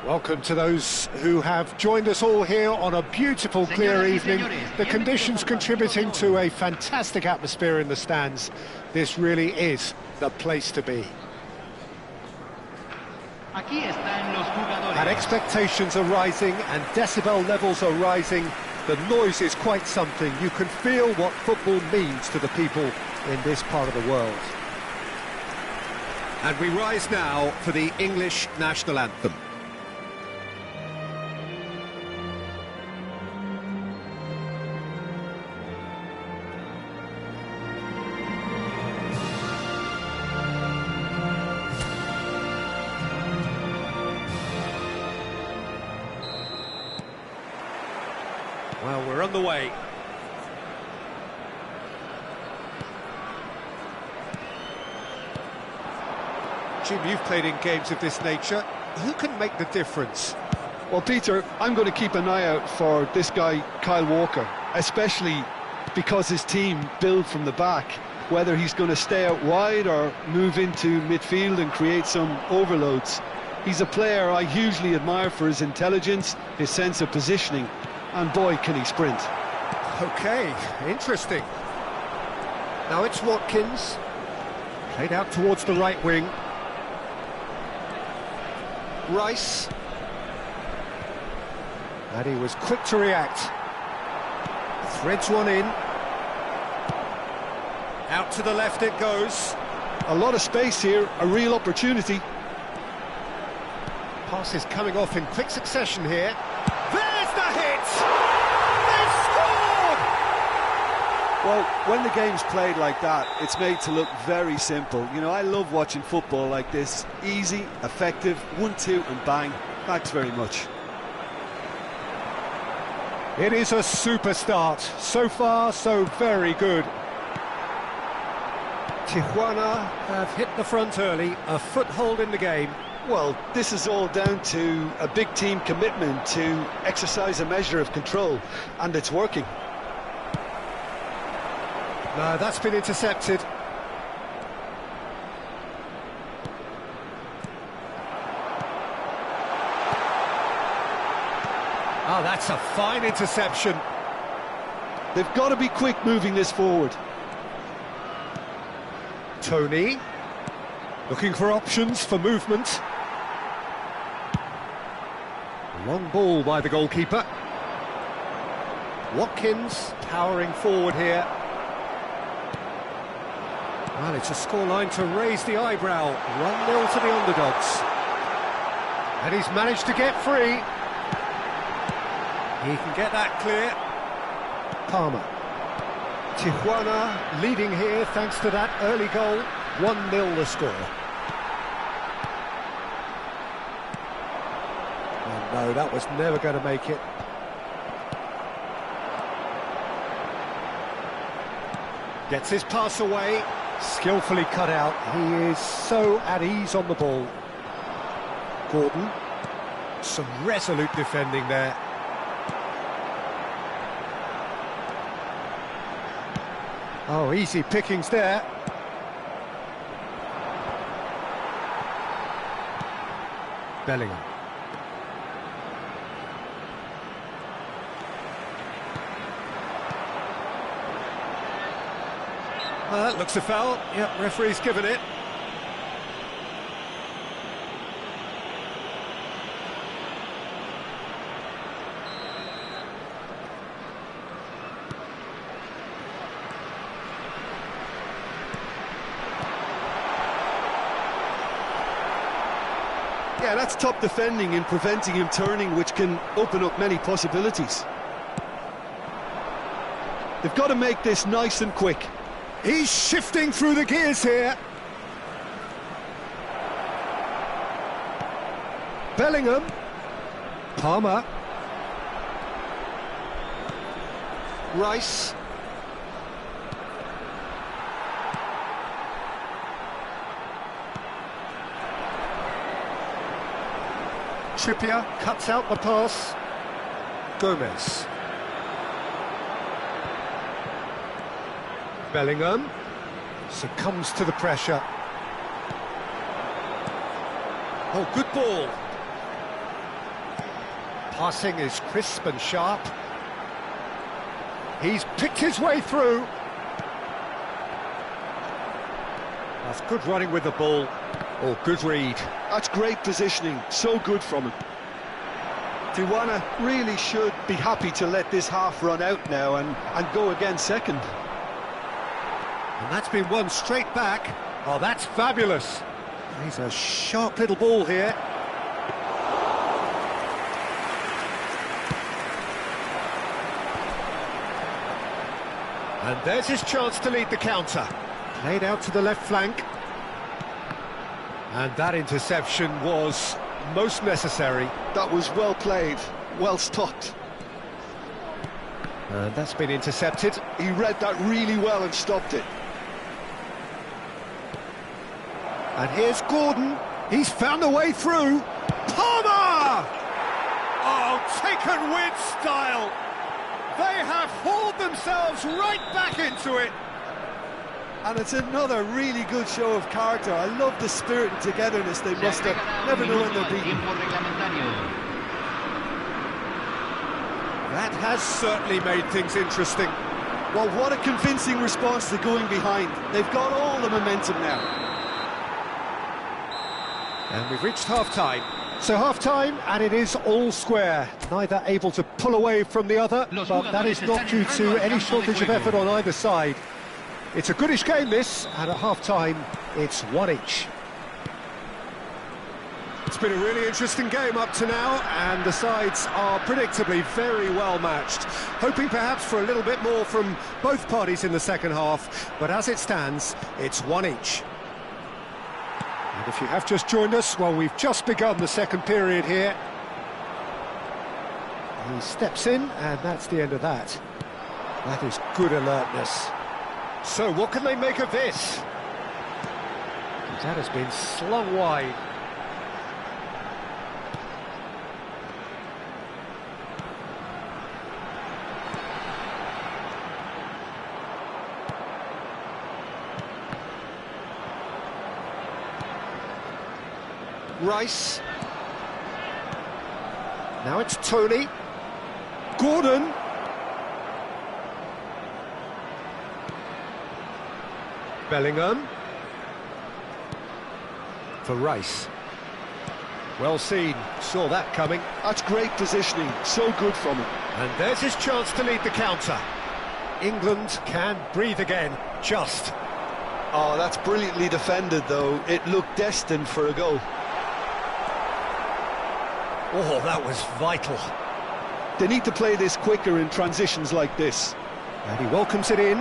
Welcome to those who have joined us all here on a beautiful, clear evening. The conditions contributing to a fantastic atmosphere in the stands. This really is the place to be. And expectations are rising and decibel levels are rising. The noise is quite something. You can feel what football means to the people in this part of the world. And we rise now for the English national anthem. Well, we're on the way. Jim, you've played in games of this nature. Who can make the difference? Well, Peter, I'm going to keep an eye out for this guy, Kyle Walker, especially because his team build from the back, whether he's going to stay out wide or move into midfield and create some overloads. He's a player I hugely admire for his intelligence, his sense of positioning, and boy, can he sprint. OK, interesting. Now it's Watkins, played out towards the right wing. Rice. And he was quick to react. Threads one in. Out to the left it goes. A lot of space here, a real opportunity. Pass is coming off in quick succession here. There's the hit! They've scored! Well, when the game's played like that, it's made to look very simple. You know, I love watching football like this. Easy, effective, 1-2 and bang. Thanks very much. It is a super start. So far, so very good. Tijuana have hit the front early, a foothold in the game. Well, this is all down to a big team commitment to exercise a measure of control, and it's working. No, that's been intercepted. Oh, that's a fine interception. They've got to be quick moving this forward. Tony, looking for options for movement. Long ball by the goalkeeper. Watkins powering forward here. Well, it's a scoreline to raise the eyebrow. 1-0 to the underdogs. And he's managed to get free. He can get that clear. Palmer. Tijuana leading here thanks to that early goal. 1-0 the score. Oh no, that was never going to make it. Gets his pass away. Skillfully cut out. He is so at ease on the ball. Gordon. Some resolute defending there. Oh, easy pickings there. Bellingham. That looks a foul. Yep, referee's given it. Yeah, that's top defending in preventing him turning, which can open up many possibilities. They've got to make this nice and quick. He's shifting through the gears here. Bellingham. Palmer. Rice. Trippier cuts out the pass. Gomez. Bellingham succumbs to the pressure. Oh, good ball. Passing is crisp and sharp. He's picked his way through. That's good running with the ball. Oh, good read. That's great positioning, so good from him. Tijuana really should be happy to let this half run out now and go again second. And that's been won straight back. Oh, that's fabulous. He's a sharp little ball here. And there's his chance to lead the counter. Played out to the left flank. And that interception was most necessary. That was well played, well stopped. And that's been intercepted. He read that really well and stopped it. And here's Gordon. He's found a way through. Palmer! Oh, taken with style. They have hauled themselves right back into it. And it's another really good show of character. I love the spirit and togetherness they must have. Never know when they're beaten. That has certainly made things interesting. Well, what a convincing response to going behind. They've got all the momentum now. And we've reached half-time. So half-time, and it is all square. Neither able to pull away from the other, but that is not due to any shortage of effort on either side. It's a goodish game, this, and at half-time, it's one each. It's been a really interesting game up to now, and the sides are predictably very well matched. Hoping perhaps for a little bit more from both parties in the second half, but as it stands, it's one each. And if you have just joined us, well, we've just begun the second period here. He steps in, and that's the end of that. That is good alertness. So what can they make of this? That has been slung wide. Rice. Now it's Tony. Gordon. Bellingham. For Rice. Well seen, saw that coming. That's great positioning, so good from him. And there's his chance to lead the counter. England can breathe again, just. Oh, that's brilliantly defended, though. It looked destined for a goal. Oh, that was vital. They need to play this quicker in transitions like this. And he welcomes it in.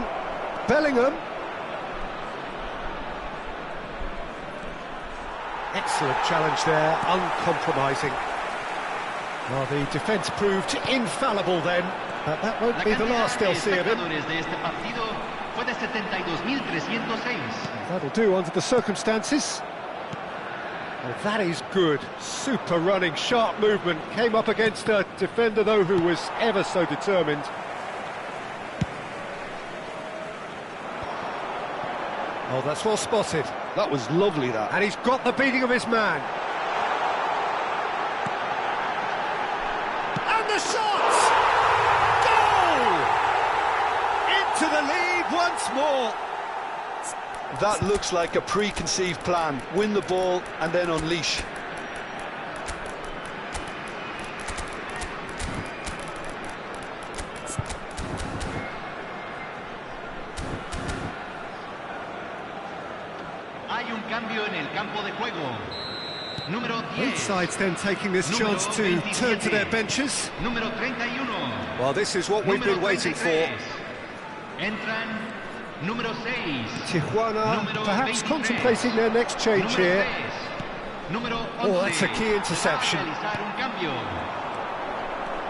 Bellingham. Excellent challenge there, uncompromising. Well, the defence proved infallible then, but that won't be the last they'll see of him. That'll do under the circumstances. Well, that is good. Super running, sharp movement. Came up against a defender, though, who was ever so determined. Oh, that's well spotted. That was lovely, that. And he's got the beating of his man. And the shot! Goal! Into the lead once more. That looks like a preconceived plan. Win the ball and then unleash. Both sides then taking this chance to turn to their benches. Well, this is what we've been waiting for. Tijuana perhaps contemplating their next change here. Oh, that's a key interception.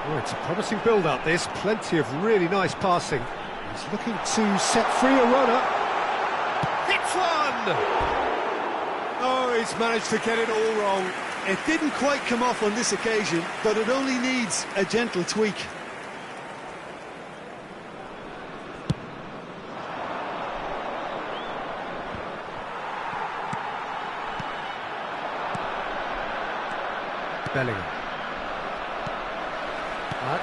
Oh, it's a promising build-up, this. Plenty of really nice passing. He's looking to set free a runner. Hits one! Oh, he's managed to get it all wrong. It didn't quite come off on this occasion, but it only needs a gentle tweak. Bellingham.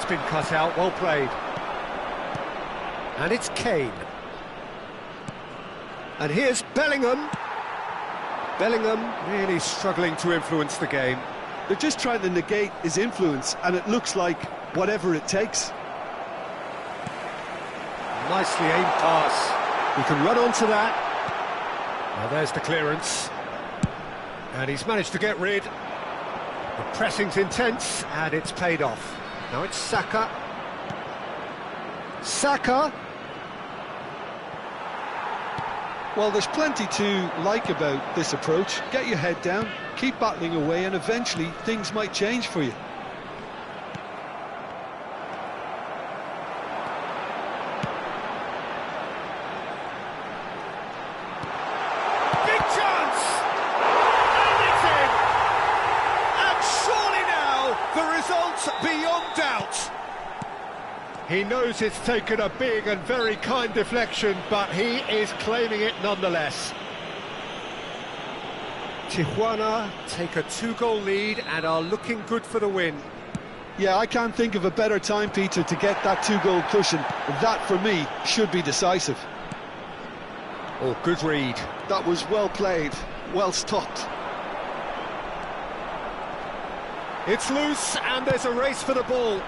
That's been cut out, well played. And it's Kane. And here's Bellingham. Bellingham really struggling to influence the game. They're just trying to negate his influence, and it looks like whatever it takes. Nicely aimed pass. He can run onto that. Now there's the clearance. And he's managed to get rid. The pressing's intense, and it's paid off. Now it's Saka. Saka. Well, there's plenty to like about this approach. Get your head down, keep battling away, and eventually things might change for you. Big chance! And it's in! And surely now, the result's beyond doubt. He knows it's taken a big and very kind deflection, but he is claiming it nonetheless. Tijuana take a 2-goal lead and are looking good for the win. Yeah, I can't think of a better time, Peter, to get that 2-goal cushion. That, for me, should be decisive. Oh, good read. That was well played, well stopped. It's loose and there's a race for the ball.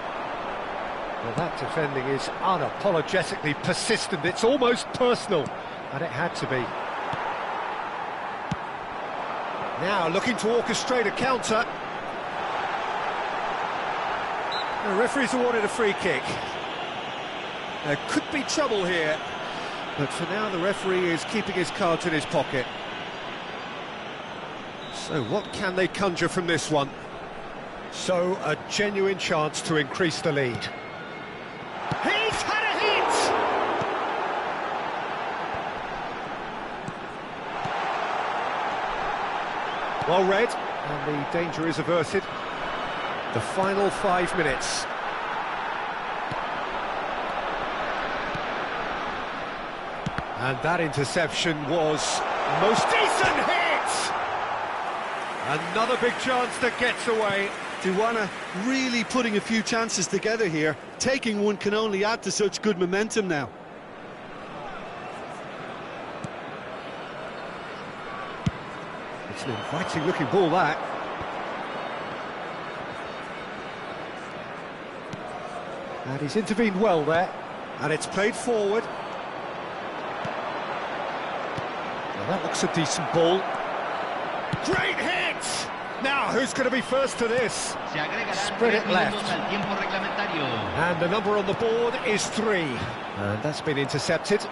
Well, that defending is unapologetically persistent. It's almost personal, and it had to be. Now looking to orchestrate a counter. The referee's awarded a free kick. There could be trouble here, but for now the referee is keeping his cards in his pocket. So what can they conjure from this one? So a genuine chance to increase the lead. He's had a hit! Well read, and the danger is averted. The final 5 minutes. And that interception was most decent hit! Another big chance that gets away. Tijuana really putting a few chances together here. Taking one can only add to such good momentum now. It's an inviting looking ball, that. And he's intervened well there. And it's played forward. Now that looks a decent ball. Great hit! Now, who's going to be first to this? Spread it left. And the number on the board is 3. And that's been intercepted.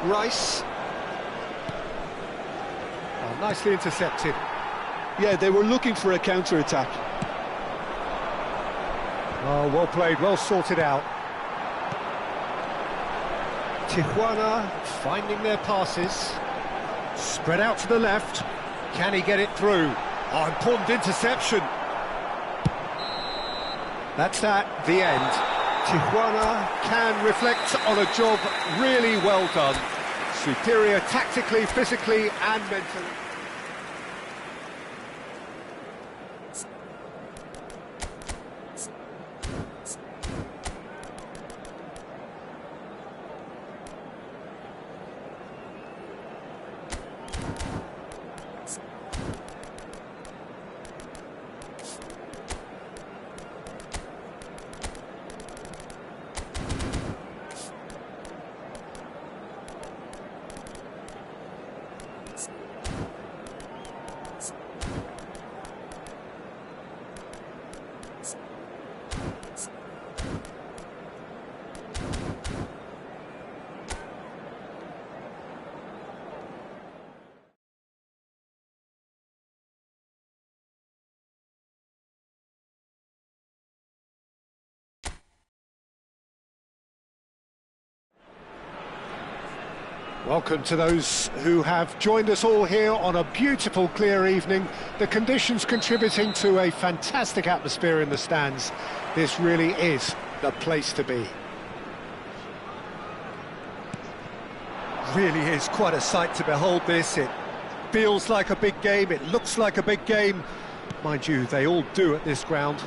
Rice. Oh, nicely intercepted. Yeah, they were looking for a counter-attack. Oh, well played, well sorted out. Tijuana finding their passes. Spread out to the left. Can he get it through? Oh, important interception. That's that, the end. Tijuana can reflect on a job really well done. Superior tactically, physically and mentally. Welcome to those who have joined us all here on a beautiful, clear evening. The conditions contributing to a fantastic atmosphere in the stands. This really is the place to be. Really is quite a sight to behold this. It feels like a big game, it looks like a big game. Mind you, they all do at this ground.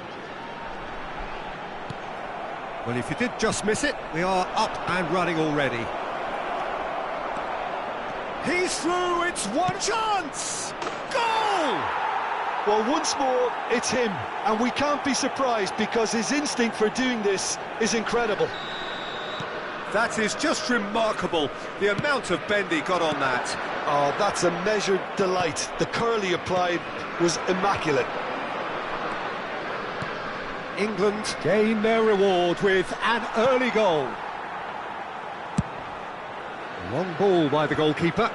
Well, if you did just miss it, we are up and running already. He's through, it's one chance! Goal! Well, once more, it's him, and we can't be surprised because his instinct for doing this is incredible. That is just remarkable, the amount of bend he got on that. Oh, that's a measured delight. The curl he applied was immaculate. England gain their reward with an early goal. Long ball by the goalkeeper.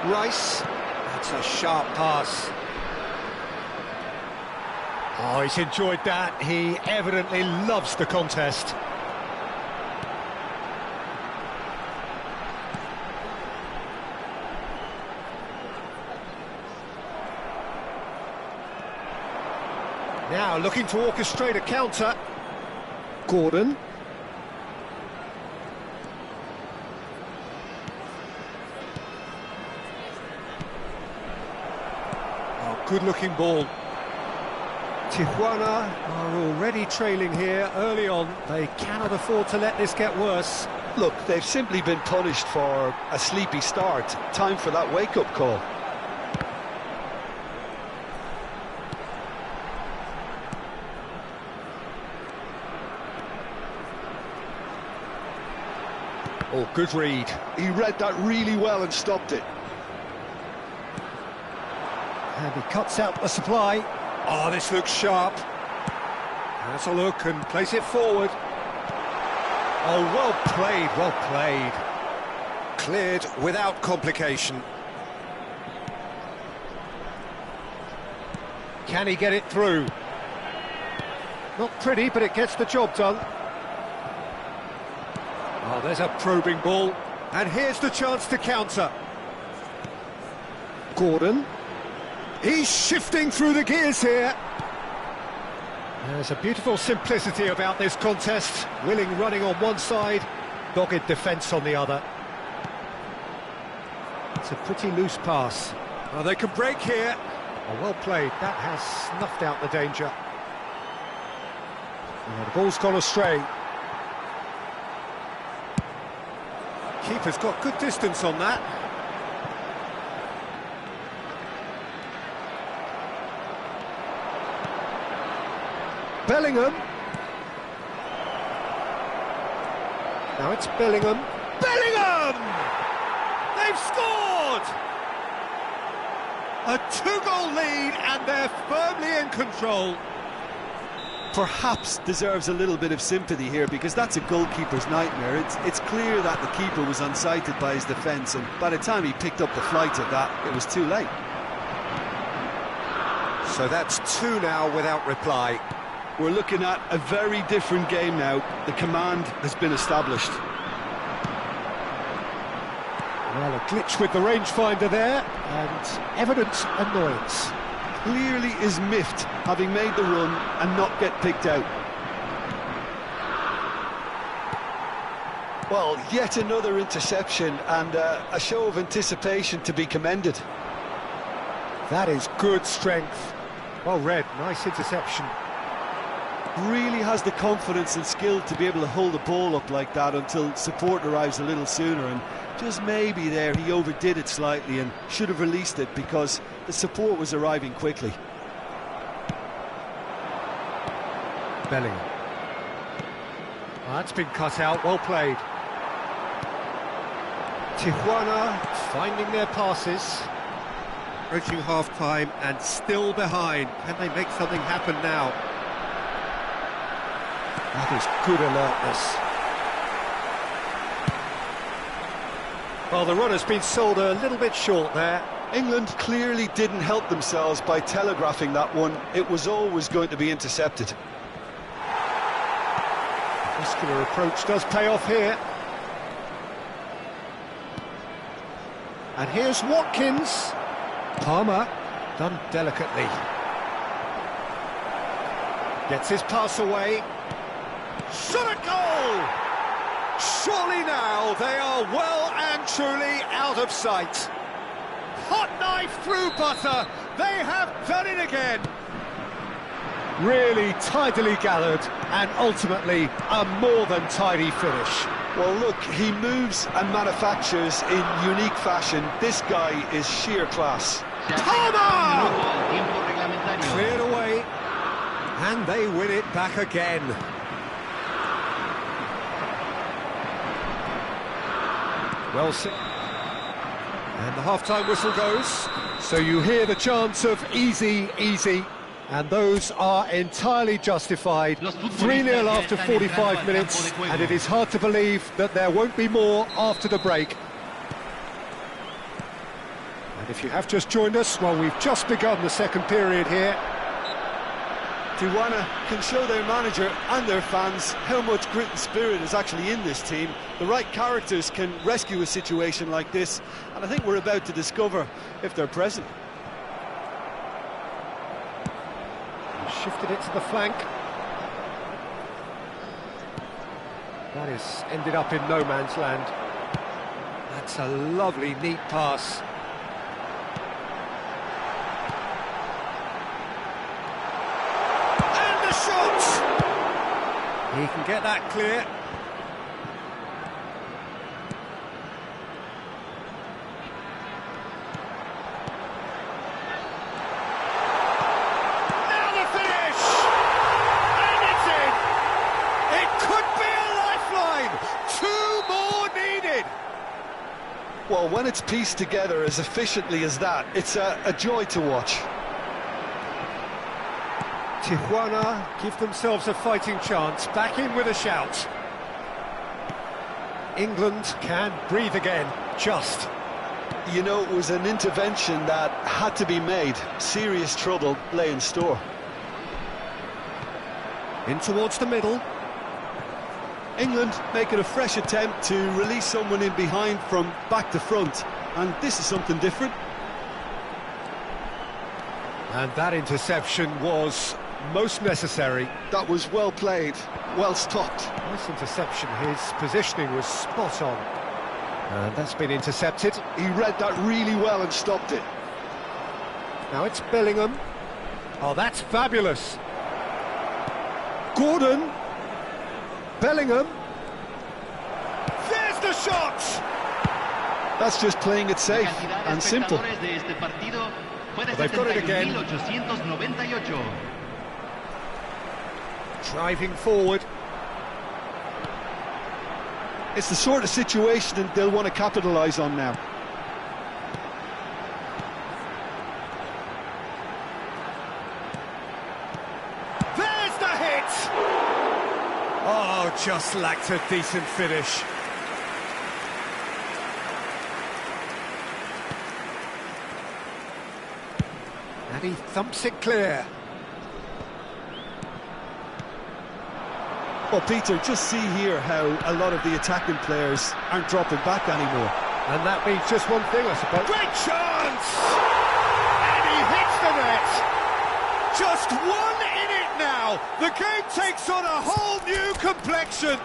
Rice, that's a sharp pass. Oh, he's enjoyed that. He evidently loves the contest. Now looking to orchestrate a counter. Gordon. Oh, good-looking ball. Tijuana are already trailing here early on. They cannot afford to let this get worse. Look, they've simply been punished for a sleepy start. Time for that wake-up call. Oh, good read. He read that really well and stopped it. And he cuts out the supply. Oh, this looks sharp. Has a look and place it forward. Oh, well played, well played. Cleared without complication. Can he get it through? Not pretty, but it gets the job done. Oh, there's a probing ball. And here's the chance to counter. Gordon. He's shifting through the gears here. There's a beautiful simplicity about this contest. Willing running on one side, dogged defence on the other. It's a pretty loose pass. Oh, they can break here. Oh, well played. That has snuffed out the danger. Oh, the ball's gone astray. Keeper's got good distance on that. Bellingham. Now it's Bellingham. Bellingham! They've scored! A two-goal lead and they're firmly in control. Perhaps deserves a little bit of sympathy here because that's a goalkeeper's nightmare. It's clear that the keeper was unsighted by his defence, and by the time he picked up the flight of that, it was too late. So that's two now without reply. We're looking at a very different game now. The command has been established. Well, a glitch with the rangefinder there, and evident annoyance. Clearly is miffed, having made the run and not get picked out. Well, yet another interception and a show of anticipation to be commended. That is good strength. Well read, nice interception. Really has the confidence and skill to be able to hold the ball up like that until support arrives a little sooner, and just maybe there he overdid it slightly and should have released it because the support was arriving quickly. Bellingham. That's been cut out, well played. Tijuana finding their passes. Approaching half-time and still behind. Can they make something happen now? That is good alertness. Well, the run has been sold a little bit short there. England clearly didn't help themselves by telegraphing that one. It was always going to be intercepted. Muscular approach does pay off here. And here's Watkins. Palmer, done delicately. Gets his pass away. Shot a goal! Surely now they are well and truly out of sight. Hot knife through butter. They have done it again. Really tidily gathered, and ultimately a more than tidy finish. Well, look, he moves and manufactures in unique fashion. This guy is sheer class. Palmer! Cleared away, and they win it back again. Well seen. And the half-time whistle goes, so you hear the chants of easy, easy, and those are entirely justified. 3-0 after 45 minutes, and it is hard to believe that there won't be more after the break. And if you have just joined us, well, we've just begun the second period here. Tijuana can show their manager and their fans how much grit and spirit is actually in this team. The right characters can rescue a situation like this, and I think we're about to discover if they're present. He shifted it to the flank. That has ended up in no man's land. That's a lovely, neat pass. He can get that clear. Now the finish! And it's in! It could be a lifeline! 2 more needed! Well, when it's pieced together as efficiently as that, it's a joy to watch. Tijuana give themselves a fighting chance, back in with a shout. England can breathe again, just. You know, it was an intervention that had to be made. Serious trouble lay in store. In towards the middle. England making a fresh attempt to release someone in behind from back to front, and this is something different. And that interception was most necessary. That was well played, well stopped. Nice interception, his positioning was spot on. And that's been intercepted. He read that really well and stopped it. Now it's Bellingham. Oh, that's fabulous. Gordon. Bellingham. There's the shot! That's just playing it safe and simple. Well, they've got it again. Driving forward. It's the sort of situation that they'll want to capitalise on now. There's the hit! Oh, just lacked a decent finish. And he thumps it clear. Well, Peter, just see here how a lot of the attacking players aren't dropping back anymore. And that means just one thing, I suppose. Great chance! And he hits the net! Just one in it now! The game takes on a whole new complexion!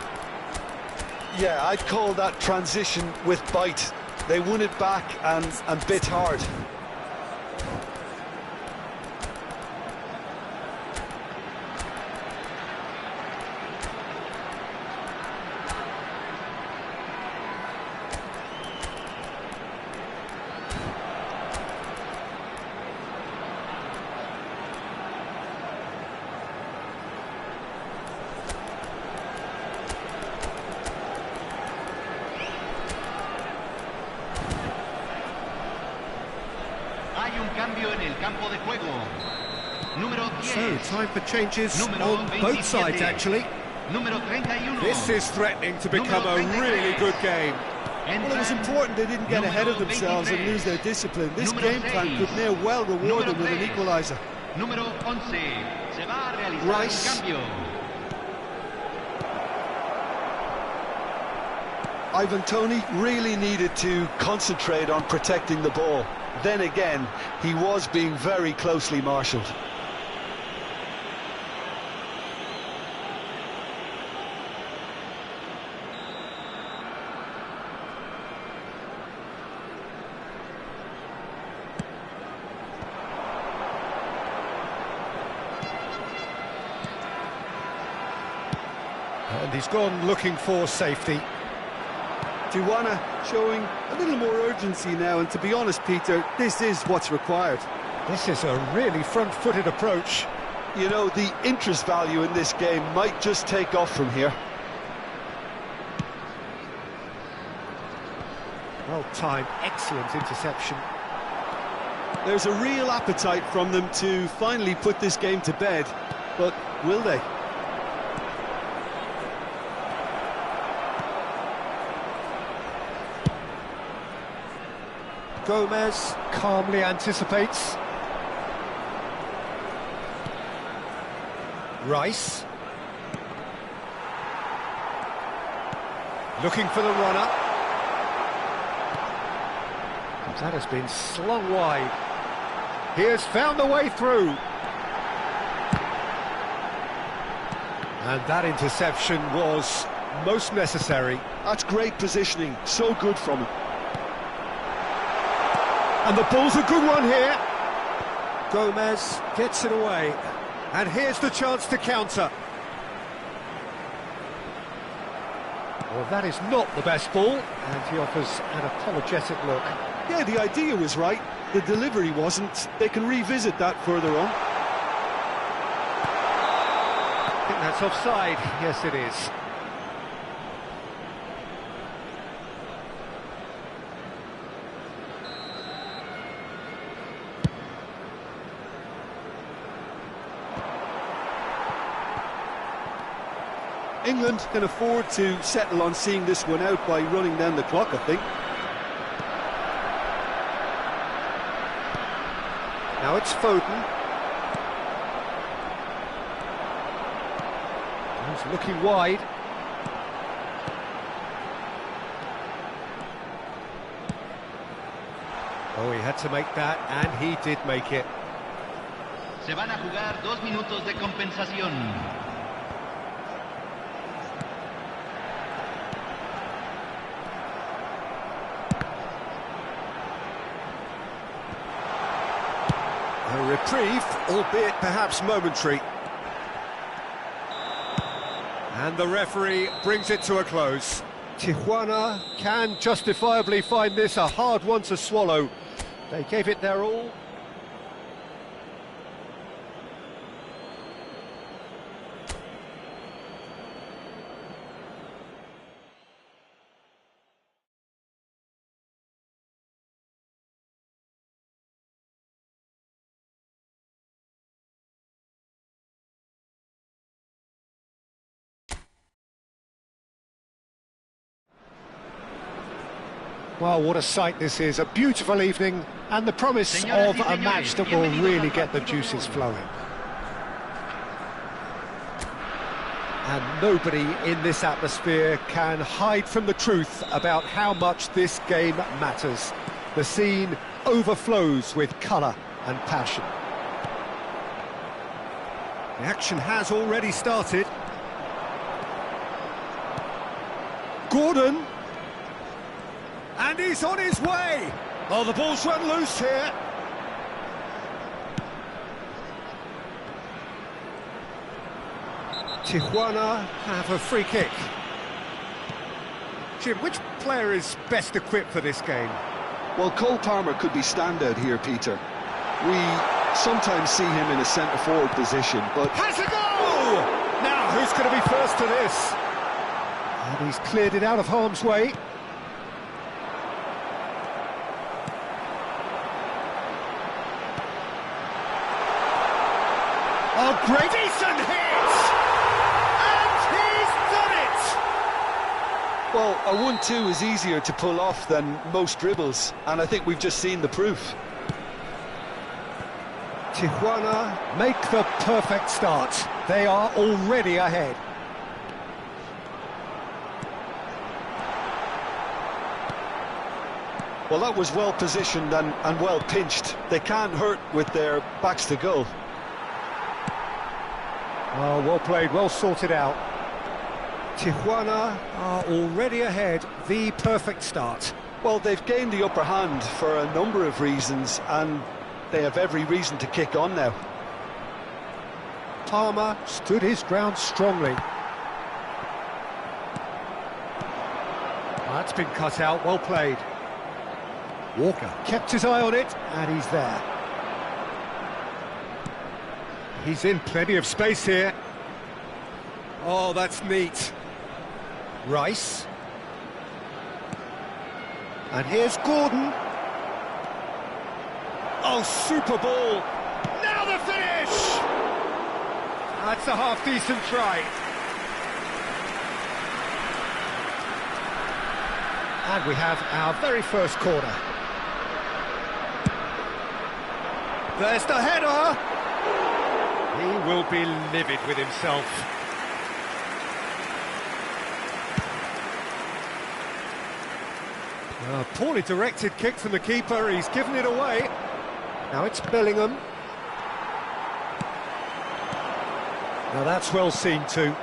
Yeah, I'd call that transition with bite. They won it back and bit hard. So, time for changes on both sides, actually. This is threatening to become a really good game. Well, it was important they didn't get ahead of themselves and lose their discipline. This game plan could now well reward them with an equaliser. Rice. Ivan Toney really needed to concentrate on protecting the ball. Then again, he was being very closely marshalled. He's gone looking for safety. Tijuana showing a little more urgency now, and to be honest, Peter, this is what's required. This is a really front-footed approach. You know, the interest value in this game might just take off from here. Well-timed, excellent interception. There's a real appetite from them to finally put this game to bed, but will they? Gomez calmly anticipates. Rice. Looking for the runner. That has been slung wide. He has found the way through. And that interception was most necessary. That's great positioning, so good from him. And the ball's a good one here. Gomez gets it away. And here's the chance to counter. Well, that is not the best ball. And he offers an apologetic look. Yeah, the idea was right. The delivery wasn't. They can revisit that further on. I think that's offside. Yes, it is. England can afford to settle on seeing this one out by running down the clock, I think. Now it's Foden. He's looking wide. Oh, he had to make that, and he did make it. Se van a jugar 2 minutos de compensación. A reprieve, albeit perhaps momentary. And the referee brings it to a close. Tijuana can justifiably find this a hard one to swallow. They gave it their all. Well, what a sight this is. A beautiful evening and the promise of a match that will really get the juices flowing. And nobody in this atmosphere can hide from the truth about how much this game matters. The scene overflows with colour and passion. The action has already started. Gordon. And he's on his way! Oh, the ball's run loose here. Tijuana have a free kick. Jim, which player is best equipped for this game? Well, Cole Palmer could be standout here, Peter. We sometimes see him in a centre-forward position, but... Has a goal! Now, who's going to be first to this? And he's cleared it out of harm's way. Oh, great, decent hit! And he's done it! Well, a 1-2 is easier to pull off than most dribbles, and I think we've just seen the proof. Tijuana make the perfect start. They are already ahead. Well, that was well positioned and well pinched. They can't hurt with their backs to goal. Oh, well played, well sorted out. Tijuana are already ahead, the perfect start. Well, they've gained the upper hand for a number of reasons, and they have every reason to kick on now. Palmer stood his ground strongly. That's been cut out, well played. Walker kept his eye on it, and he's there. He's in plenty of space here. Oh, that's neat. Rice. And here's Gordon. Oh, super ball. Now the finish! That's a half-decent try. And we have our very first corner. There's the header! He will be livid with himself. A poorly directed kick from the keeper, he's given it away. Now it's Bellingham. Now that's well seen too.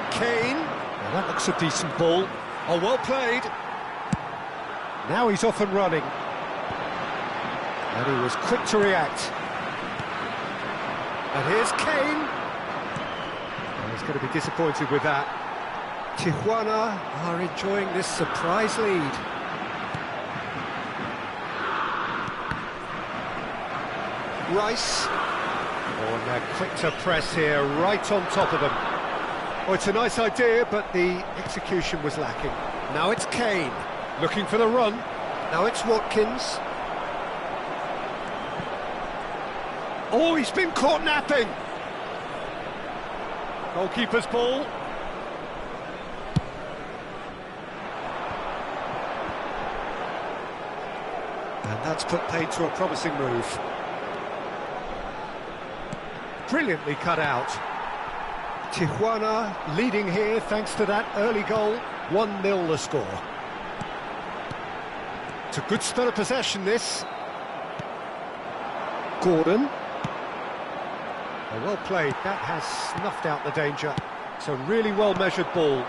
Kane. Now that looks a decent ball. Oh, well played. Now he's off and running. And he was quick to react. And here's Kane. Oh, he's going to be disappointed with that. Tijuana are enjoying this surprise lead. Rice. Oh, and they're quick to press here, right on top of them. Oh, it's a nice idea, but the execution was lacking. Now it's Kane, looking for the run. Now it's Watkins. Oh, he's been caught napping. Goalkeeper's ball. And that's put paid to a promising move. Brilliantly cut out. Tijuana leading here thanks to that early goal. 1-0 the score. It's a good spell of possession, this. Gordon. Oh, well played. That has snuffed out the danger. It's a really well-measured ball.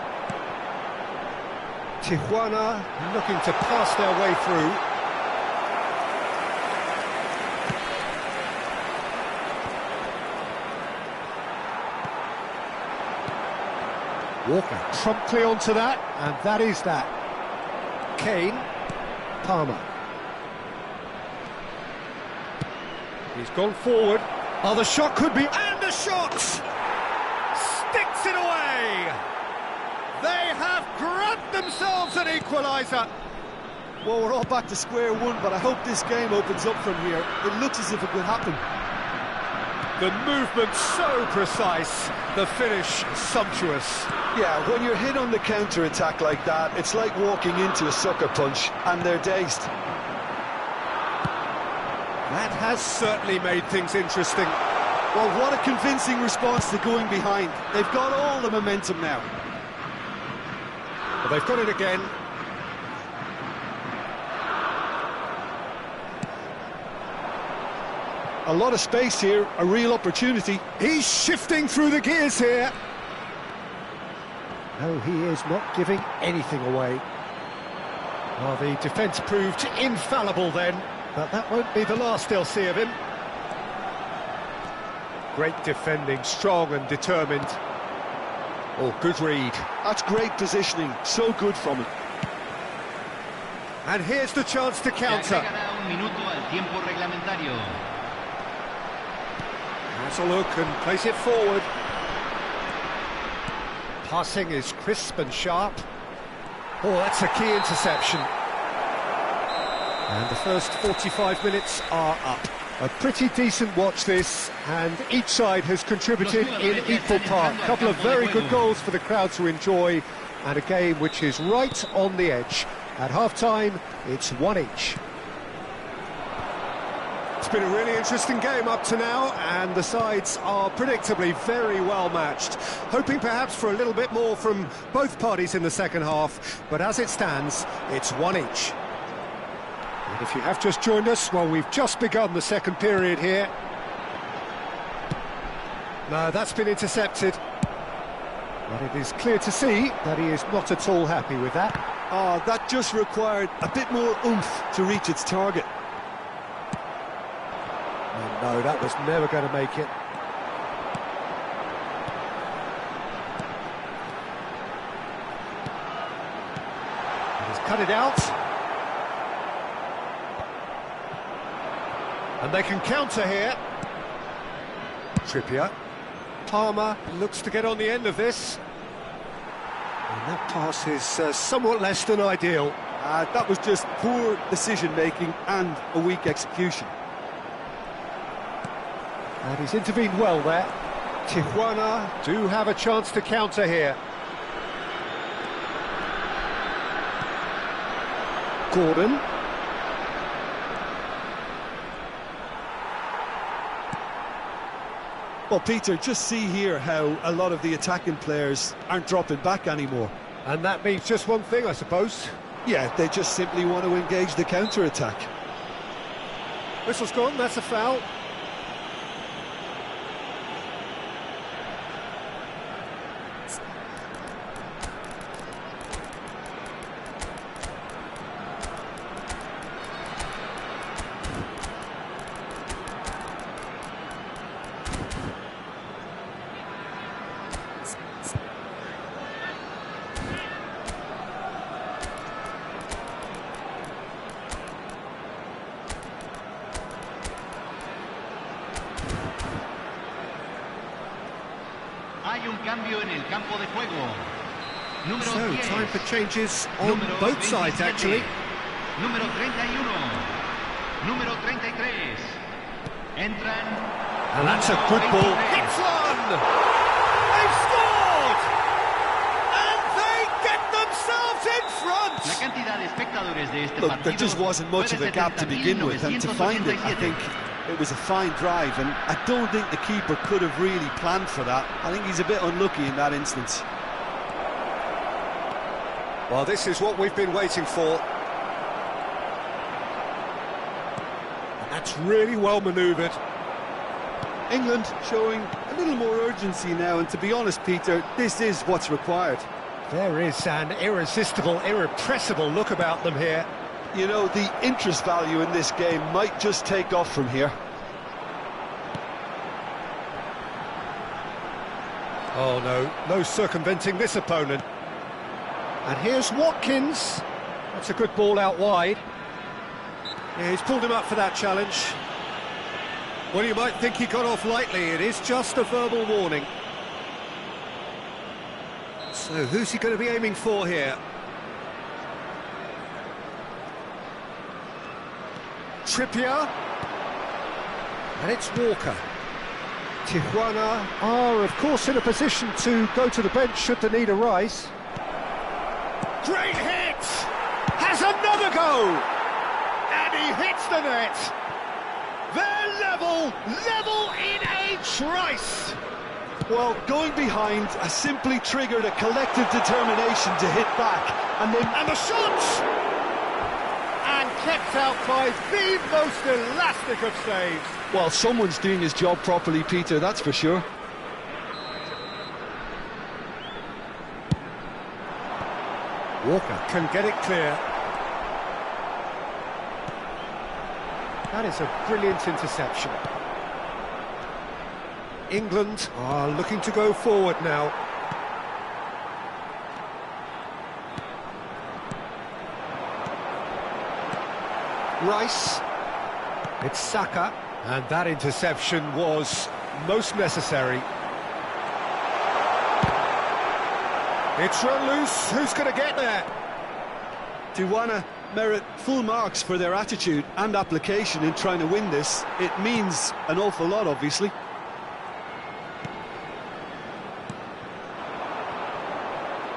Tijuana looking to pass their way through. Walker promptly onto that, and that is that. Kane, Palmer. He's gone forward. Oh, the shot could be... And the shot! Sticks it away! They have grabbed themselves an equaliser. Well, we're all back to square one, but I hope this game opens up from here. It looks as if it could happen. The movement so precise, the finish sumptuous. Yeah, when you're hit on the counter-attack like that, it's like walking into a sucker punch, and they're dazed. That has certainly made things interesting. Well, what a convincing response to going behind. They've got all the momentum now. Well, they've got it again. A lot of space here, a real opportunity. He's shifting through the gears here. No, he is not giving anything away. Well, the defence proved infallible then, but that won't be the last they'll see of him. Great defending, strong and determined. Oh, good read. That's great positioning, so good from him. And here's the chance to counter. Has a look and plays it forward. Passing is crisp and sharp. Oh, that's a key interception. And the first 45 minutes are up. A pretty decent watch this, and each side has contributed in equal part. A couple of very good goals for the crowd to enjoy, and a game which is right on the edge. At half-time, it's 1 each. It's been a really interesting game up to now, and the sides are predictably very well matched. Hoping perhaps for a little bit more from both parties in the second half, but as it stands, it's 1 each. And if you have just joined us, well, we've just begun the second period here. No, that's been intercepted. But it is clear to see that he is not at all happy with that. Oh, that just required a bit more oomph to reach its target. No, that was never going to make it. cut it out. And they can counter here. Trippier. Palmer looks to get on the end of this. And that pass is somewhat less than ideal. That was just poor decision-making and a weak execution. And he's intervened well there. Tijuana do have a chance to counter here. Gordon. Well, Peter, just see here how a lot of the attacking players aren't dropping back anymore. And that means just one thing, I suppose. Yeah, they just simply want to engage the counter-attack. Whistle's gone, that's a foul. Hay un cambio en el campo de juego. Número So, 10. time for changes on Número both sides, 27. actually. Número 31. Número 33. Entran. And that's a good ball. Hits one! They've scored! And they get themselves in front! La cantidad de espectadores de este Look, partido there just wasn't much of a gap to begin with, and to find it, I think it was a fine drive, and I don't think the keeper could have really planned for that. I think he's a bit unlucky in that instance. Well, this is what we've been waiting for. And that's really well manoeuvred. England showing a little more urgency now, and to be honest, Peter, this is what's required. There is an irresistible, irrepressible look about them here. You know, the interest value in this game might just take off from here. Oh no, no circumventing this opponent. And here's Watkins. That's a good ball out wide. Yeah, he's pulled him up for that challenge. Well, you might think he got off lightly. It is just a verbal warning. So who's he going to be aiming for here? Trippier. And it's Walker. Tijuana are, of course, in a position to go to the bench should the need arise. Great hit! Has another go! And he hits the net! They're level in a trice! Well, going behind has simply triggered a collective determination to hit back, and the shot! And kept out by the most elastic of saves. well, someone's doing his job properly, Peter, that's for sure. Walker can get it clear. That is a brilliant interception. England are looking to go forward now. Rice. It's Saka. And that interception was most necessary. It's run loose. Who's going to get there? Tijuana merit full marks for their attitude and application in trying to win this. It means an awful lot, obviously.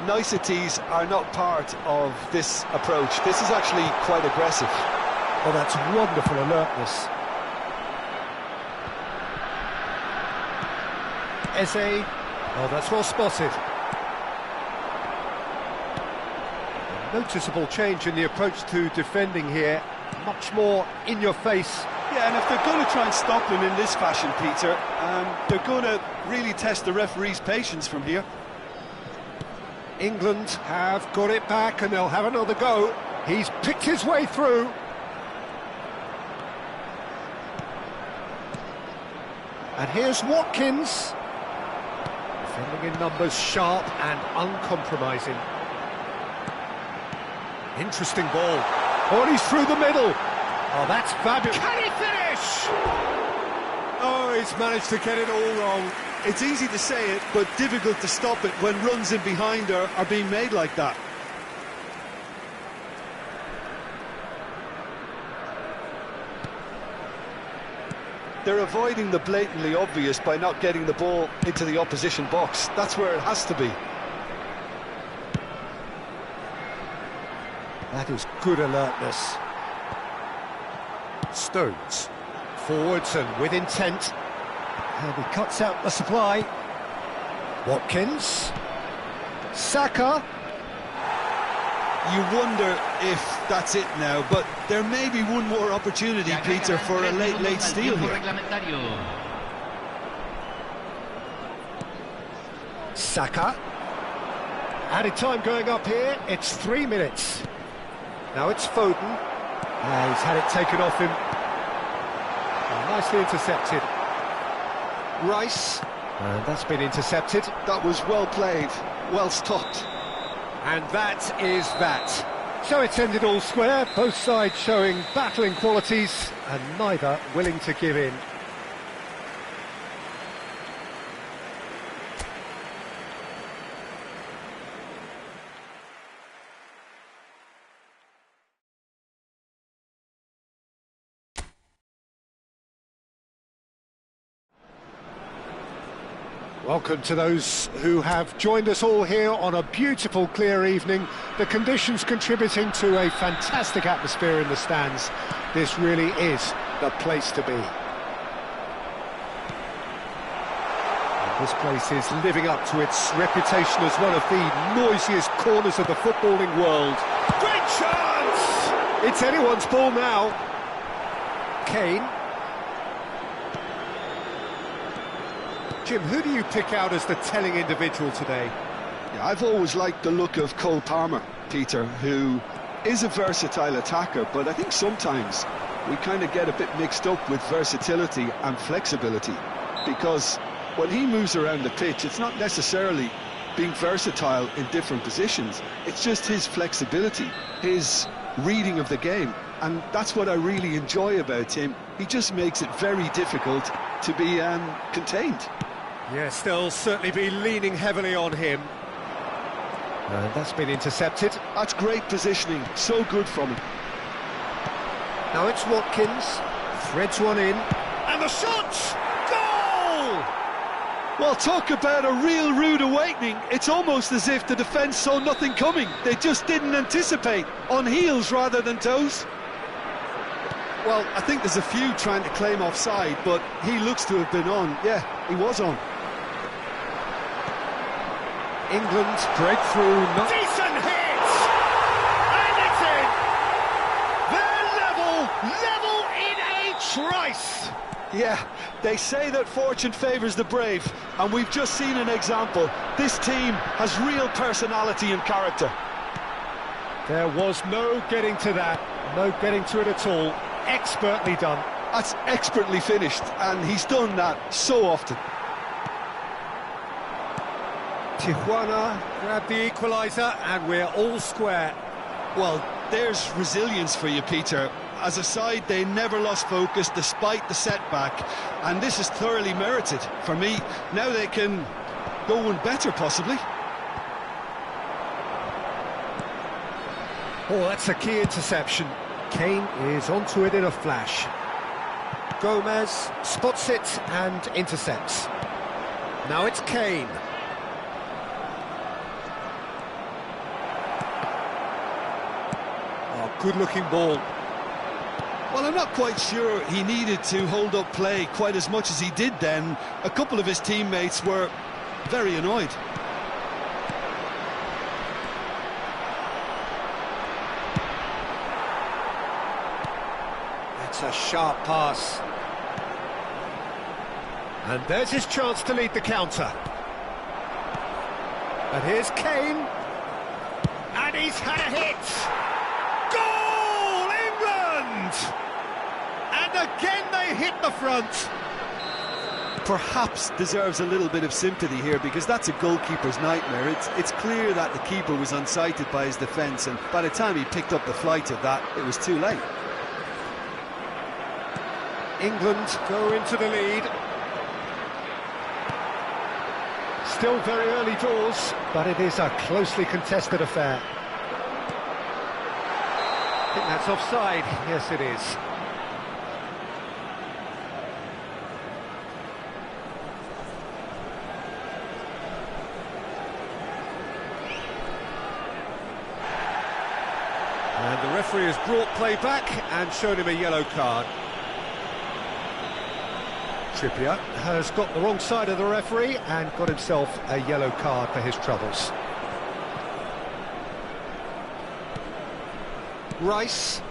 Niceties are not part of this approach. This is actually quite aggressive. Oh, that's wonderful alertness. Eze. Oh, that's well spotted. A noticeable change in the approach to defending here. Much more in your face. Yeah, and if they're going to try and stop him in this fashion, Peter, they're going to really test the referee's patience from here. England have got it back and they'll have another go. He's picked his way through. And here's Watkins. Defending in numbers, sharp and uncompromising. Interesting ball. Oh, he's through the middle. Oh, that's fabulous. Can he finish? Oh, he's managed to get it all wrong. It's easy to say it, but difficult to stop it when runs in behind are being made like that. They're avoiding the blatantly obvious by not getting the ball into the opposition box. That's where it has to be. That is good alertness. Stones. Forwards and with intent. And he cuts out the supply. Watkins. Saka. You wonder if that's it now, but there may be one more opportunity, Peter, for a late steal here. Saka. Added time going up here, it's 3 minutes. Now it's Foden. He's had it taken off him. Nicely intercepted. Rice. And that's been intercepted. That was well played, well stopped. And that is that. So it's ended all square, both sides showing battling qualities and neither willing to give in. Welcome to those who have joined us all here on a beautiful, clear evening. The conditions contributing to a fantastic atmosphere in the stands. This really is the place to be. And this place is living up to its reputation as one of the noisiest corners of the footballing world. Great chance! It's anyone's ball now. Kane. Jim, who do you pick out as the telling individual today? Yeah, I've always liked the look of Cole Palmer, Peter, who is a versatile attacker, but I think sometimes we kind of get a bit mixed up with versatility and flexibility, because when he moves around the pitch, it's not necessarily being versatile in different positions, it's just his flexibility, his reading of the game, and that's what I really enjoy about him. He just makes it very difficult to be contained. Yes, they'll certainly be leaning heavily on him. And that's been intercepted. That's great positioning, so good from him. Now it's Watkins, threads one in, and the shot! Goal! Well, talk about a real rude awakening. It's almost as if the defence saw nothing coming. They just didn't anticipate, on heels rather than toes. Well, I think there's a few trying to claim offside, but he looks to have been on. Yeah, he was on. England breakthrough. Decent hit! And it's in! They're level in a trice! Yeah, they say that fortune favours the brave, and we've just seen an example. This team has real personality and character. There was no getting to that, no getting to it at all. Expertly done. That's expertly finished, and he's done that so often. Tijuana grabbed the equaliser, and we're all square. Well, there's resilience for you, Peter. As a side, they never lost focus despite the setback, and this is thoroughly merited. For me, now they can go one better, possibly. Oh, that's a key interception. Kane is onto it in a flash. Gomez spots it and intercepts. Now it's Kane. Oh, good-looking ball. Well, I'm not quite sure he needed to hold up play quite as much as he did then. A couple of his teammates were very annoyed. It's a sharp pass. And there's his chance to lead the counter. And here's Kane. And he's had a hit. Goal, England! And again they hit the front. perhaps deserves a little bit of sympathy here, because that's a goalkeeper's nightmare. It's clear that the keeper was unsighted by his defence, and by the time he picked up the flight of that, it was too late. England go into the lead. Still very early doors, but it is a closely contested affair. I think that's offside. Yes, it is. And the referee has brought play back and shown him a yellow card. Trippier has got the wrong side of the referee and got himself a yellow card for his troubles. Rice.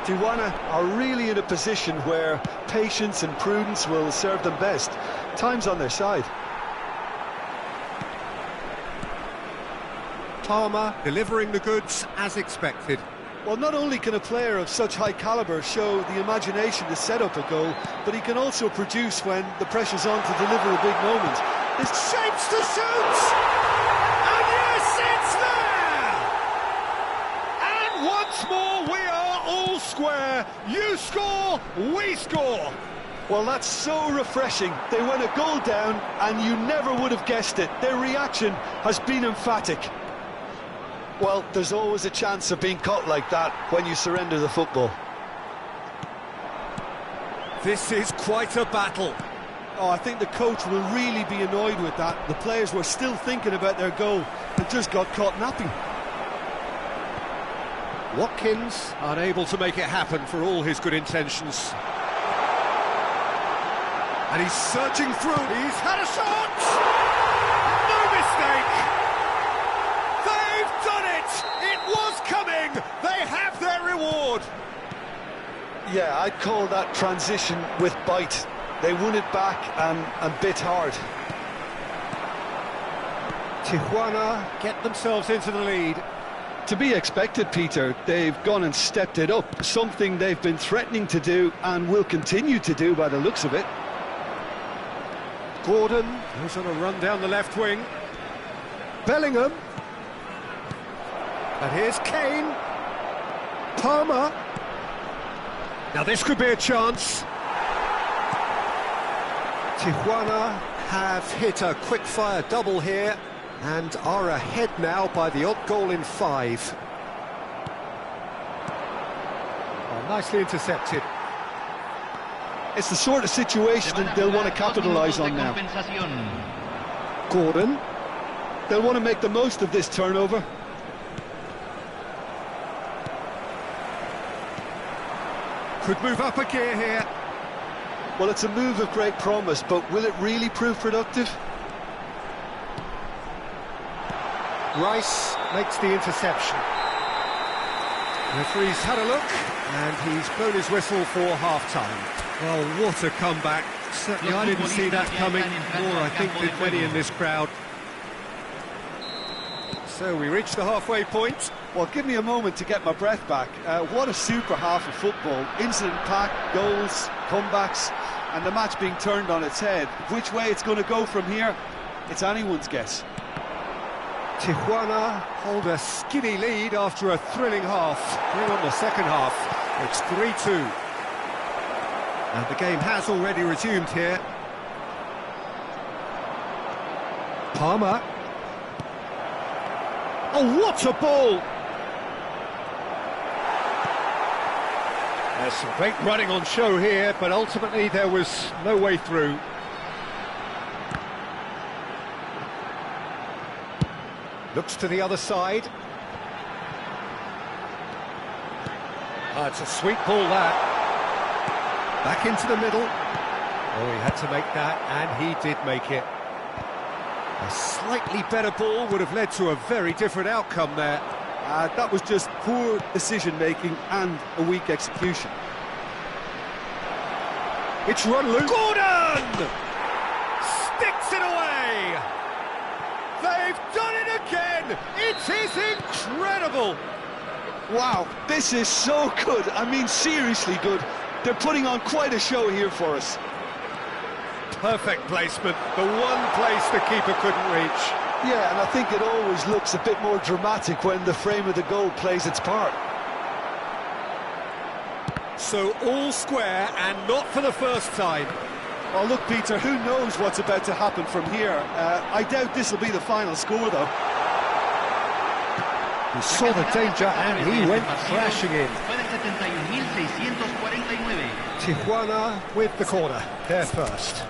Tijuana are really in a position where patience and prudence will serve them best. Time's on their side. Palmer delivering the goods as expected. Well, not only can a player of such high calibre show the imagination to set up a goal, but he can also produce when the pressure's on to deliver a big moment. This shapes to shoot! And yes, it's there! And once more we are all square. You score, we score. Well, that's so refreshing. They went a goal down and you never would have guessed it. Their reaction has been emphatic. Well, there's always a chance of being caught like that when you surrender the football. This is quite a battle. Oh, I think the coach will really be annoyed with that. The players were still thinking about their goal and just got caught napping. Watkins unable to make it happen for all his good intentions. And he's surging through. He's had a shot! No mistake! They've done it! It was coming! They have their reward! Yeah, I'd call that transition with bite. They won it back and bit hard. Tijuana get themselves into the lead. To be expected, Peter. They've gone and stepped it up, something they've been threatening to do and will continue to do by the looks of it. Gordon goes on a run down the left wing. Bellingham. And here's Kane. Palmer. Now this could be a chance. Tijuana have hit a quick-fire double here and are ahead now by the odd goal in 5. Oh, nicely intercepted. It's the sort of situation that they'll want to capitalise on now. Gordon. They'll want to make the most of this turnover. Could move up a gear here. Well, it's a move of great promise, but will it really prove productive? Rice makes the interception. Referee's had a look, and he's blown his whistle for half-time. Well, what a comeback. Certainly I didn't see that coming, nor I think did many in this crowd. So we reach the halfway point. Well, give me a moment to get my breath back. What a super half of football. Incident-packed, goals, comebacks, and the match being turned on its head. Which way it's going to go from here, it's anyone's guess. Tijuana hold a skinny lead after a thrilling half. Bring on the second half. It's 3-2. And the game has already resumed here. Palmer. Oh, what a ball! There's some great running on show here, but ultimately there was no way through. Looks to the other side. Oh, it's a sweet ball, that. Back into the middle. Oh, he had to make that, and he did make it. A slightly better ball would have led to a very different outcome there. That was just poor decision-making and a weak execution. It's run loose. Gordon! Sticks it away! They've done it again! It is incredible! Wow, this is so good. I mean, seriously good. They're putting on quite a show here for us. Perfect placement, the one place the keeper couldn't reach. Yeah, and I think it always looks a bit more dramatic when the frame of the goal plays its part. So all square, and not for the first time. Well, look, Peter, who knows what's about to happen from here? I doubt this will be the final score, though. He saw the danger and he went crashing in. Tijuana with the corner, there first.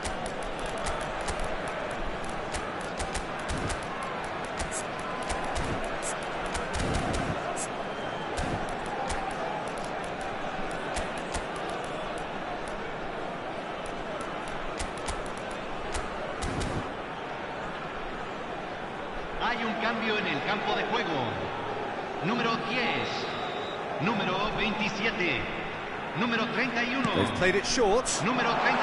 Hay un cambio en el campo de juego. Número 10, número 27, número 31. They've played it short. Número 33.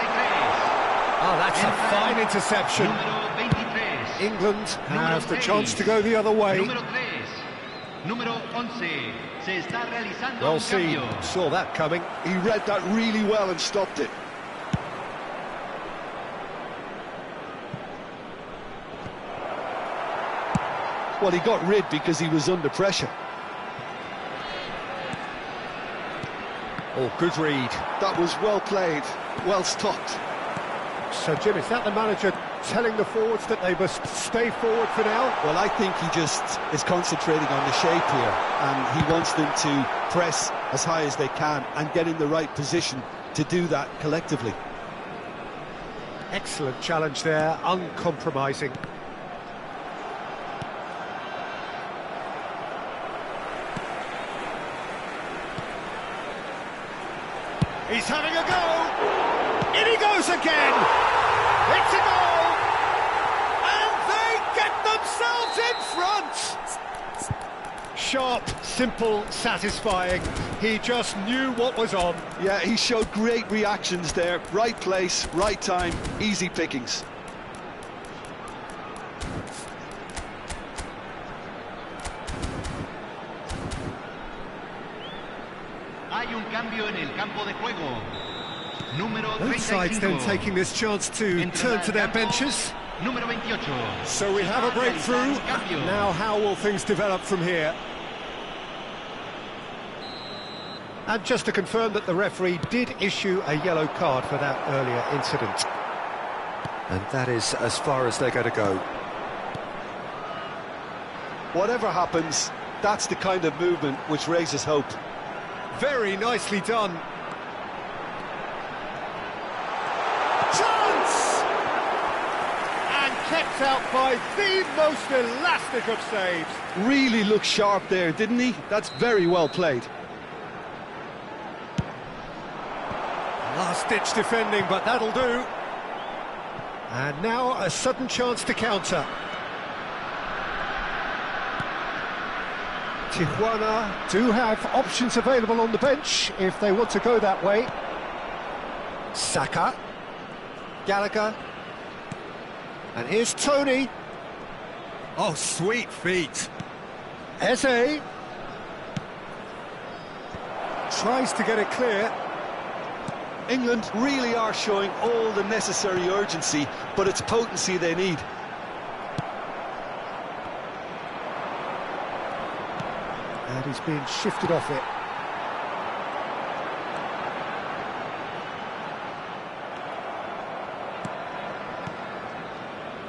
Oh, that's a fine interception. Número 23. England has the 6. chance to go the other way. Número 3. Número 11. Se está realizando Well un seen, cambio. saw that coming. He read that really well and stopped it. Well, he got rid because he was under pressure. Oh, good read. That was well played, well stopped. So, Jim, is that the manager telling the forwards that they must stay forward for now? Well, I think he just is concentrating on the shape here, and he wants them to press as high as they can and get in the right position to do that collectively. Excellent challenge there, uncompromising. He's having a go! In he goes again! It's a goal! And they get themselves in front! Sharp, simple, satisfying. He just knew what was on. Yeah, he showed great reactions there. Right place, right time, easy pickings. Hay un cambio en el campo de juego. Número Both sides then 35. taking this chance to turn to their benches. Número 28. So we have a breakthrough. Cambio. Now how will things develop from here? And just to confirm that the referee did issue a yellow card for that earlier incident. And that is as far as they're going to go. Whatever happens, that's the kind of movement which raises hope. Very nicely done. Chance! And kept out by the most elastic of saves. Really looked sharp there, didn't he? That's very well played. Last-ditch defending, but that'll do. And now a sudden chance to counter. Tijuana do have options available on the bench if they want to go that way. Saka. Gallagher. And here's Tony. Oh, sweet feet. Eze. Tries to get it clear. England really are showing all the necessary urgency, but it's potency they need. And he's being shifted off it.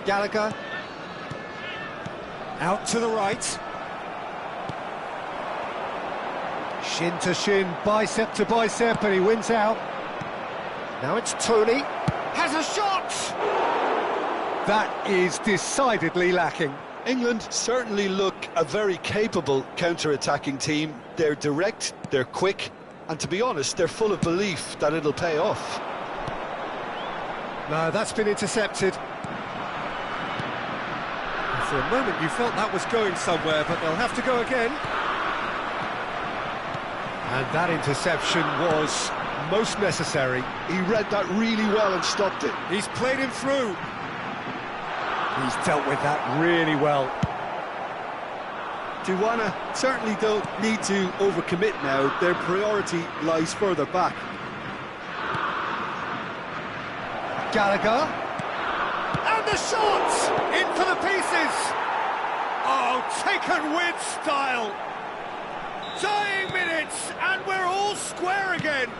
Gallagher. Out to the right. Shin to shin, bicep to bicep, and he wins out. Now it's Tony. Has a shot! That is decidedly lacking. England certainly look a very capable counter-attacking team. They're direct, they're quick, and to be honest, they're full of belief that it'll pay off. No, that's been intercepted. For a moment you felt that was going somewhere, but they'll have to go again. And that interception was most necessary. He read that really well and stopped it. He's played him through. He's dealt with that really well. Tijuana certainly don't need to overcommit now. Their priority lies further back. Gallagher. And the shot! In for the pieces! Oh, taken with style! Dying minutes, and we're all square again!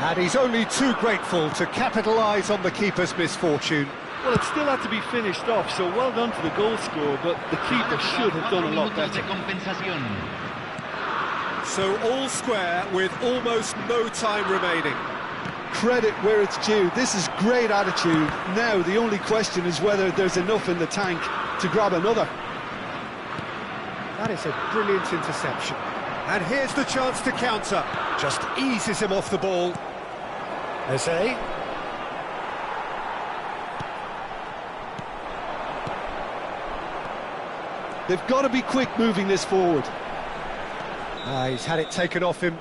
And he's only too grateful to capitalise on the keeper's misfortune. Well, it still had to be finished off, so well done to the goal scorer, but the keeper should have done a lot better. So all square with almost no time remaining. Credit where it's due. This is great attitude. Now, the only question is whether there's enough in the tank to grab another. That is a brilliant interception. And here's the chance to counter. Just eases him off the ball. Eze. They've got to be quick moving this forward. He's had it taken off him.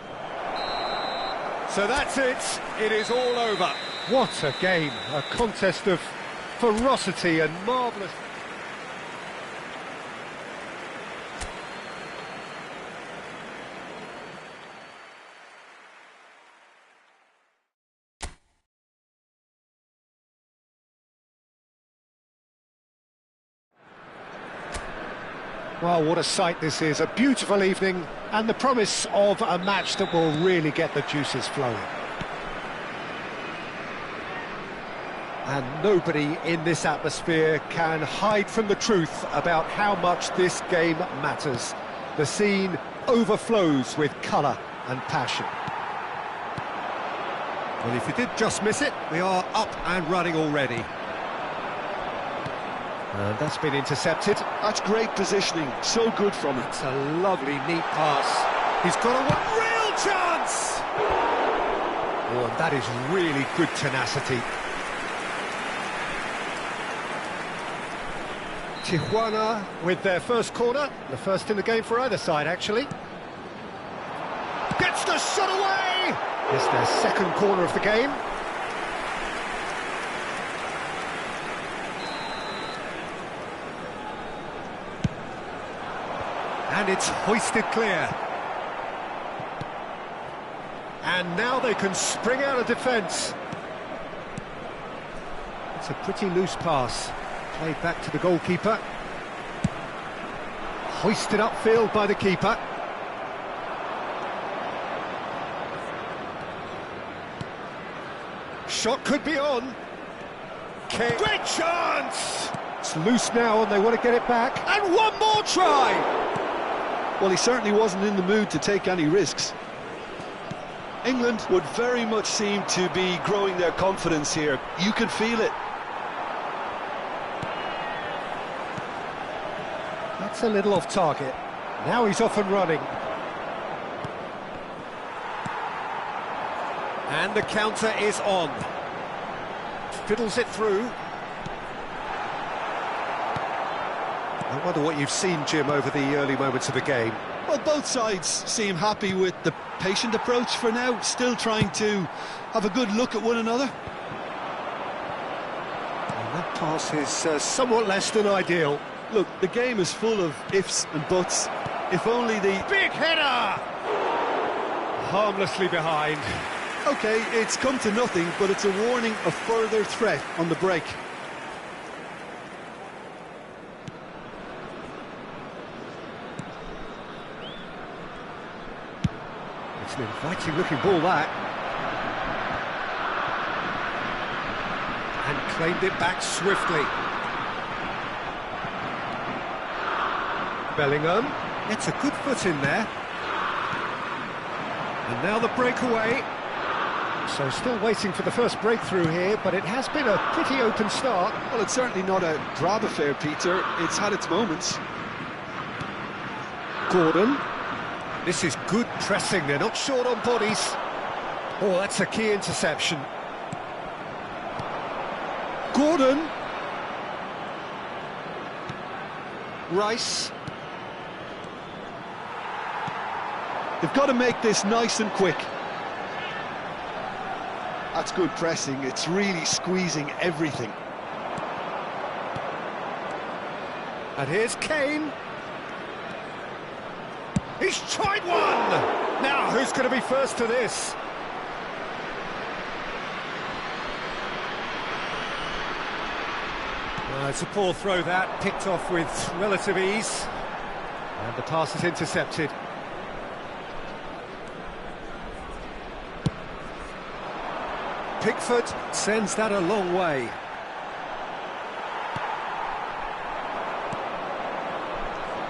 So that's it. It is all over. What a game. A contest of ferocity and marvellous... Well, what a sight this is. A beautiful evening and the promise of a match that will really get the juices flowing. And nobody in this atmosphere can hide from the truth about how much this game matters. The scene overflows with colour and passion. Well, if you did just miss it, we are up and running already. And that's been intercepted. That's great positioning, so good from it. It's a lovely, neat pass. He's got a real chance! Oh, and that is really good tenacity. Tijuana with their first corner, the first in the game for either side, actually. Gets the shot away! It's their second corner of the game. And it's hoisted clear. And now they can spring out of defence. It's a pretty loose pass. Played back to the goalkeeper. Hoisted upfield by the keeper. Shot could be on. Great chance! It's loose now and they want to get it back. And one more try! Well, he certainly wasn't in the mood to take any risks. England would very much seem to be growing their confidence here. You can feel it. That's a little off target. Now he's off and running. And the counter is on. Fiddles it through. I wonder what you've seen, Jim, over the early moments of the game. Well, both sides seem happy with the patient approach for now, still trying to have a good look at one another. And that pass is somewhat less than ideal. Look, the game is full of ifs and buts. If only the... Big header! Harmlessly behind. OK, it's come to nothing, but it's a warning of further threat on the break. It's an inviting-looking ball, that. And claimed it back swiftly. Bellingham gets a good foot in there. And now the breakaway. So still waiting for the first breakthrough here, but it has been a pretty open start. Well, it's certainly not a drab affair, Peter. It's had its moments. Gordon. This is good pressing, they're not short on bodies. Oh, that's a key interception. Gordon. Rice. They've got to make this nice and quick. That's good pressing, it's really squeezing everything. And here's Kane. He's tried one! Now, who's going to be first to this? It's a poor throw that, picked off with relative ease. And the pass is intercepted. Pickford sends that a long way.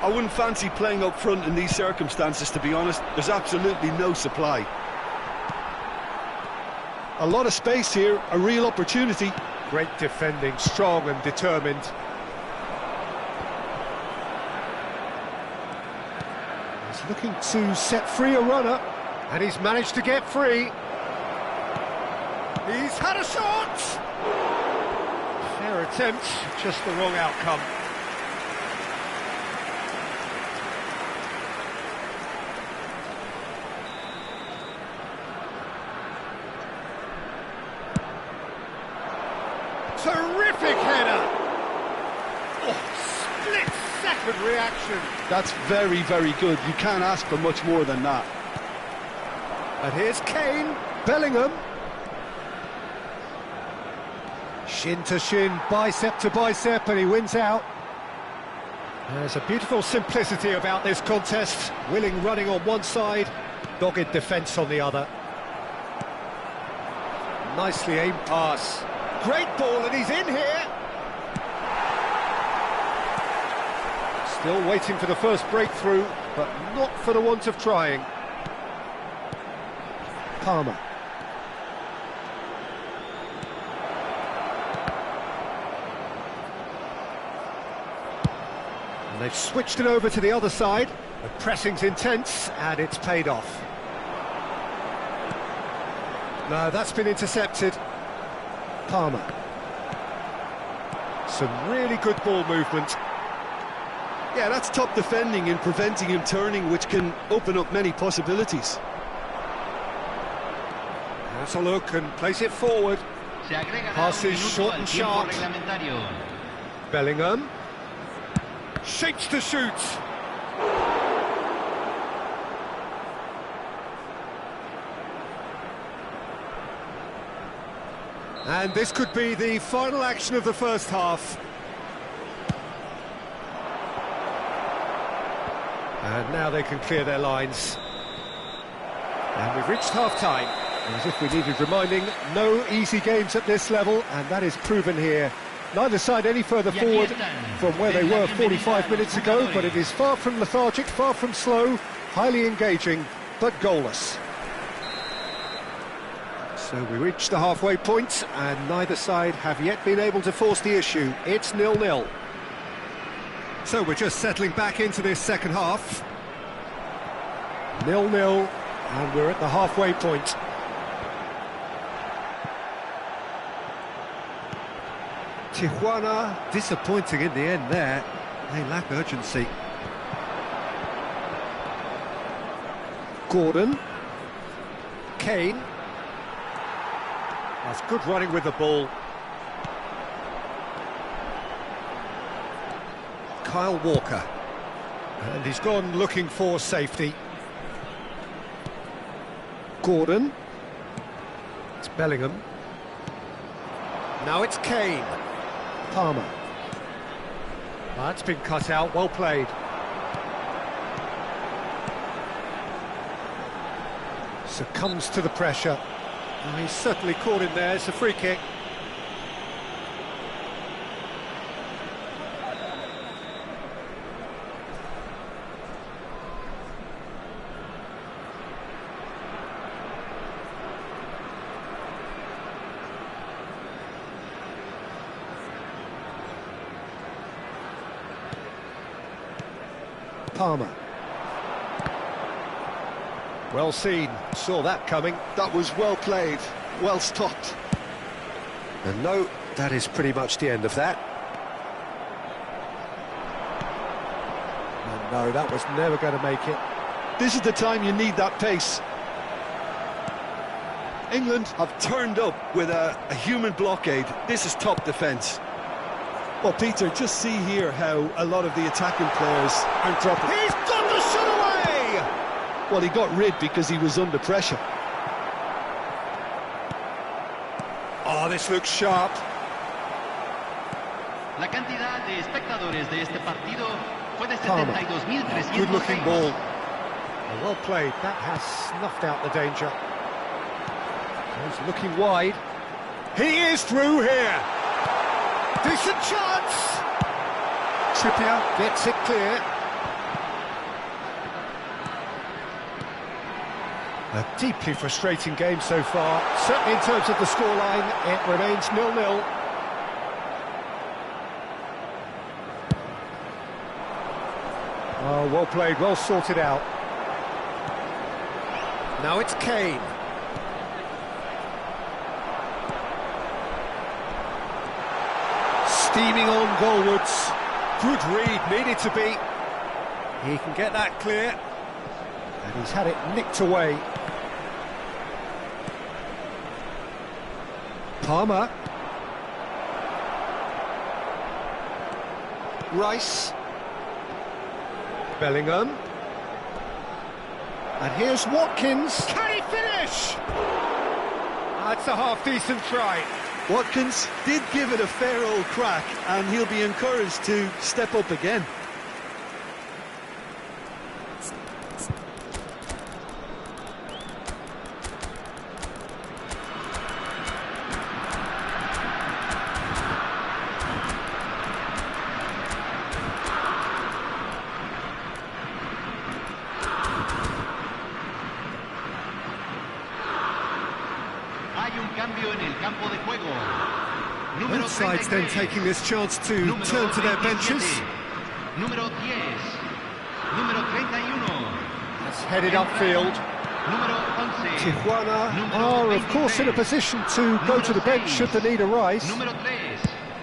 I wouldn't fancy playing up front in these circumstances, to be honest. There's absolutely no supply. A lot of space here, a real opportunity. Great defending, strong and determined. He's looking to set free a runner, and he's managed to get free. He's had a shot! Fair attempt, just the wrong outcome. Terrific header! Oh, split-second reaction. That's very, very good. You can't ask for much more than that. And here's Kane, Bellingham. Shin to shin, bicep to bicep, and he wins out. There's a beautiful simplicity about this contest. Willing running on one side, dogged defence on the other. Nicely aimed pass. Great ball, and he's in here. Still waiting for the first breakthrough, but not for the want of trying. Palmer. And they've switched it over to the other side. The pressing's intense, and it's paid off. No, that's been intercepted. Palmer. Some really good ball movement. Yeah, that's top defending and preventing him turning, which can open up many possibilities. Has a look and plays it forward. Passes short and sharp. Bellingham. Shapes to shoot. And this could be the final action of the first half. And now they can clear their lines. And we've reached half-time. As if we needed reminding, no easy games at this level, and that is proven here. Neither side any further forward from where they were 45 minutes ago, but it is far from lethargic, far from slow, highly engaging, but goalless. So we reached the halfway point, and neither side have yet been able to force the issue. It's 0-0. So we're just settling back into this second half. 0-0, and we're at the halfway point. Tijuana disappointing in the end there. They lack urgency. Gordon. Kane. That's good running with the ball. Kyle Walker. And he's gone looking for safety. Gordon. It's Bellingham. Now it's Kane. Palmer. That's been cut out, well played. Succumbs to the pressure. Oh, he's certainly caught in there, it's a free kick. Palmer. Well seen, saw that coming. That was well played, well stopped. And no, that is pretty much the end of that. And no, that was never going to make it. This is the time you need that pace. England have turned up with a human blockade. This is top defence. Well, Peter, just see here how a lot of the attacking players aren't dropping. He's got the shot away! Well, he got rid because he was under pressure. Oh, this looks sharp. La cantidad de espectadores de este partido fue de Palmer. 72.306. Good looking ball. Well played, that has snuffed out the danger. He's looking wide. He is through here. Decent chance. Trippier gets it clear. A deeply frustrating game so far. Certainly in terms of the scoreline, it remains 0-0. Oh, well played, well sorted out. Now it's Kane. Steaming on goalwards. Good read, needed to be. He can get that clear. And he's had it nicked away. Palmer. Rice. Bellingham. And here's Watkins. Can he finish? That's a half-decent try. Watkins did give it a fair old crack, and he'll be encouraged to step up again. Hay un cambio en el campo de juego. Número Both sides then 33. taking this chance to Número turn to their 27. benches. Número 10. Número 31. That's headed upfield. Número 11. Tijuana Número are, of course, in a 23. position to go to the bench should the need arise. Número 3.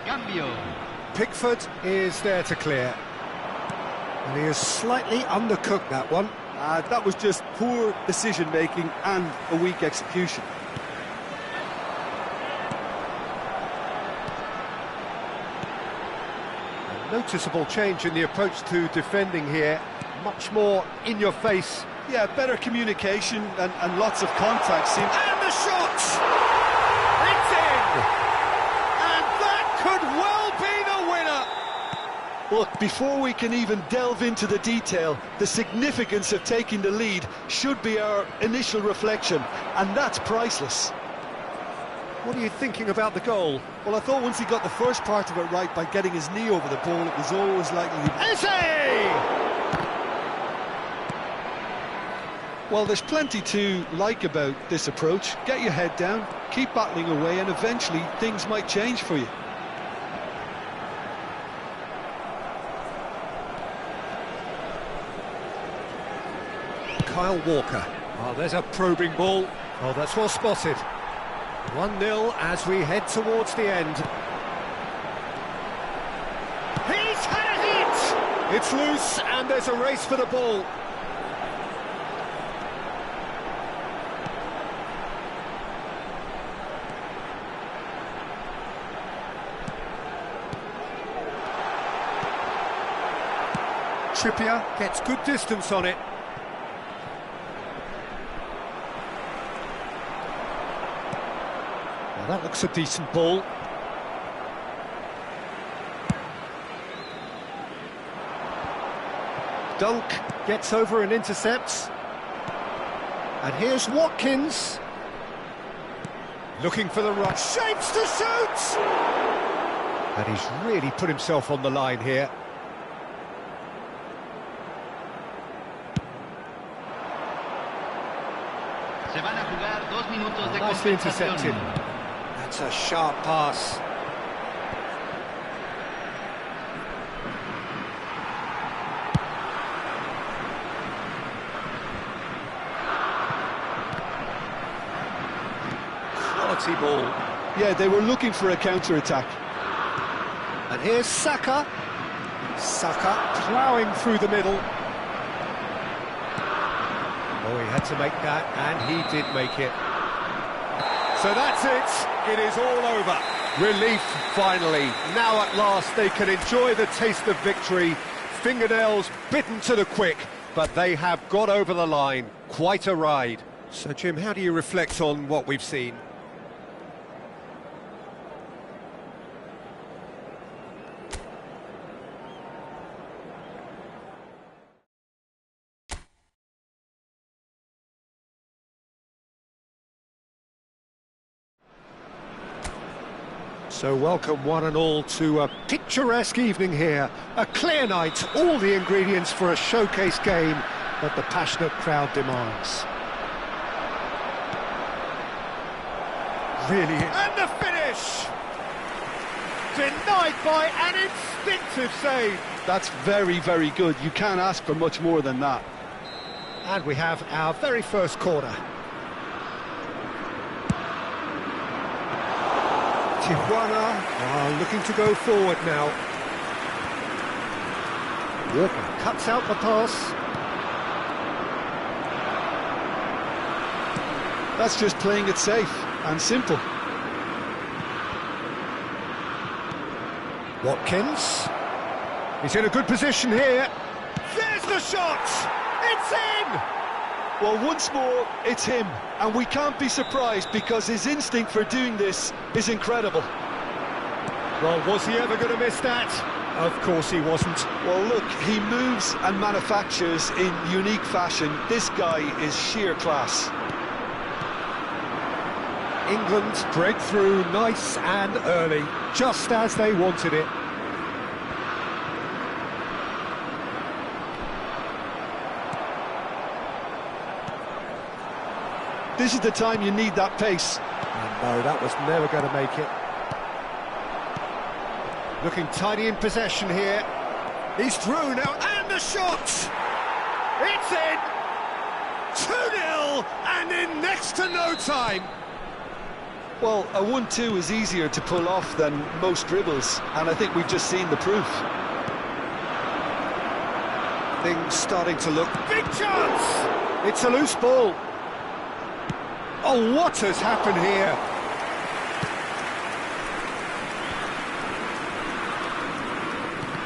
Cambio. Pickford is there to clear. And he has slightly undercooked that one. That was just poor decision-making and a weak execution. A noticeable change in the approach to defending here. Much more in your face. Yeah, better communication and lots of contact. And the shot! It's in! And that could well be the winner! Look, before we can even delve into the detail, the significance of taking the lead should be our initial reflection, and that's priceless. What are you thinking about the goal? Well, I thought once he got the first part of it right by getting his knee over the ball, it was always likely to be... Eze! Well, there's plenty to like about this approach. Get your head down, keep battling away, and eventually things might change for you. Kyle Walker. Oh, there's a probing ball. Oh, that's well spotted. 1-0 as we head towards the end. He's had it! It's loose and there's a race for the ball. Trippier gets good distance on it. Well, that looks a decent ball. Dunk gets over and intercepts. And here's Watkins. Looking for the right. Shapes to shoot! And he's really put himself on the line here. Se van a jugar 2 minutos de Nicely intercepted. compensación. That's a sharp pass. Quality ball. Yeah, they were looking for a counter-attack. And here's Saka. Saka ploughing through the middle. Oh, he had to make that, and he did make it. So that's it. It is all over. Relief, finally. Now at last they can enjoy the taste of victory. Fingernails bitten to the quick, but they have got over the line. Quite a ride. So, Jim, how do you reflect on what we've seen? So welcome one and all to a picturesque evening here. A clear night, all the ingredients for a showcase game that the passionate crowd demands. Really, and the finish! Denied by an instinctive save. That's very, very good. You can't ask for much more than that. And we have our very first corner. Tijuana are looking to go forward now. Walker cuts out the pass. That's just playing it safe and simple. Watkins. He's in a good position here. There's the shot! It's in! Well, once more, it's him. And we can't be surprised because his instinct for doing this is incredible. Well, was he ever going to miss that? Of course he wasn't. Well, look, he moves and manufactures in unique fashion. This guy is sheer class. England break through nice and early, just as they wanted it. This is the time you need that pace. And no, that was never going to make it. Looking tidy in possession here. He's through now, and the shot! It's in! 2-0, and in next to no time. Well, a 1-2 is easier to pull off than most dribbles, and I think we've just seen the proof. Things starting to look... Big chance! It's a loose ball. Oh, what has happened here?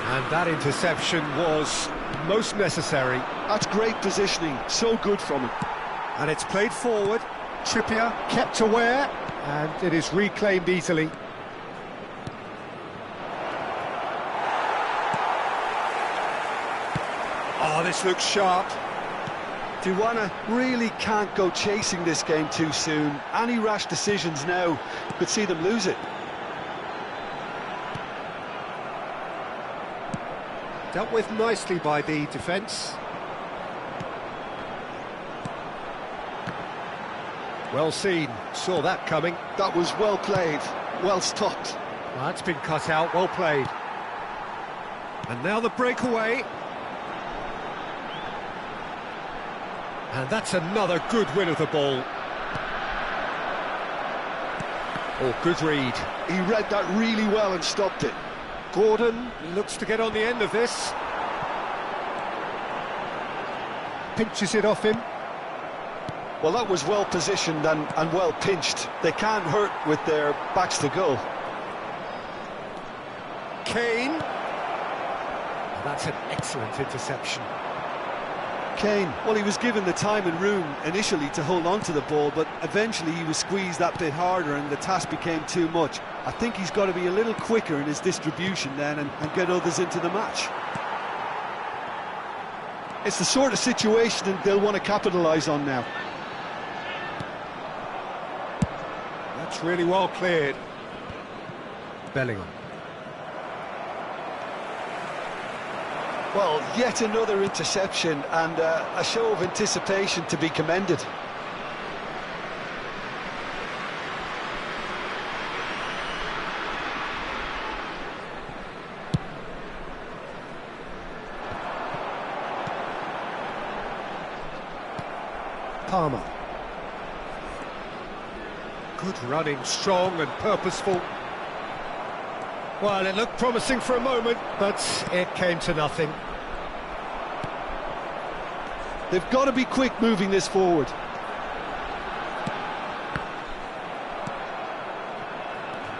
And that interception was most necessary. That's great positioning, so good from him. And it's played forward. Trippier kept aware, and it is reclaimed easily. Oh, this looks sharp. Tijuana really can't go chasing this game too soon. Any rash decisions now could see them lose it. Dealt with nicely by the defence. Well seen, saw that coming. That was well played, well stopped. Well, that's been cut out, well played. And now the breakaway. And that's another good win of the ball. Oh, good read. He read that really well and stopped it. Gordon looks to get on the end of this. Pinches it off him. Well, that was well positioned and well pinched. They can't hurt with their backs to goal. Kane. That's an excellent interception. Kane, well, he was given the time and room initially to hold on to the ball, but eventually he was squeezed that bit harder and the task became too much. I think he's got to be a little quicker in his distribution then and get others into the match. It's the sort of situation that they'll want to capitalise on now. That's really well cleared. Bellingham. Well, yet another interception and a show of anticipation to be commended. Palmer. Good running, strong and purposeful. Well, it looked promising for a moment, but it came to nothing. They've got to be quick moving this forward.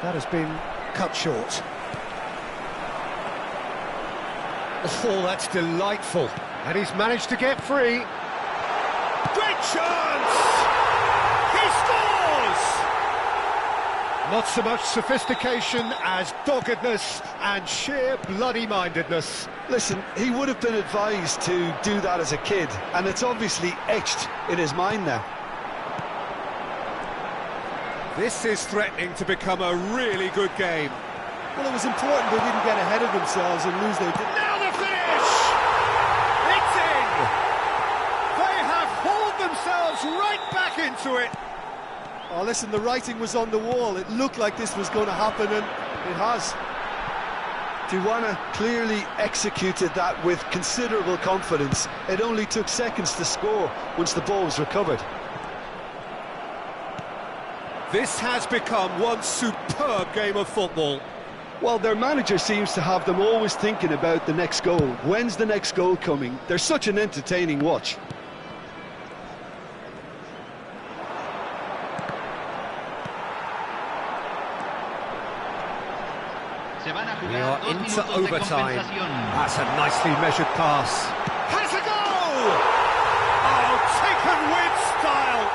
That has been cut short. Oh, that's delightful. And he's managed to get free. Great chance! He scores! Not so much sophistication as doggedness and sheer bloody-mindedness. Listen, he would have been advised to do that as a kid, and it's obviously etched in his mind now. This is threatening to become a really good game. Well, it was important they didn't get ahead of themselves and lose their... Now the finish! It's in! They have hauled themselves right back into it. Oh, listen, the writing was on the wall. It looked like this was going to happen, and it has. Tijuana clearly executed that with considerable confidence. It only took seconds to score once the ball was recovered. This has become one superb game of football. Well, their manager seems to have them always thinking about the next goal. When's the next goal coming? They're such an entertaining watch. We are into overtime. That's a nicely measured pass. Has a goal! Oh, taken with style!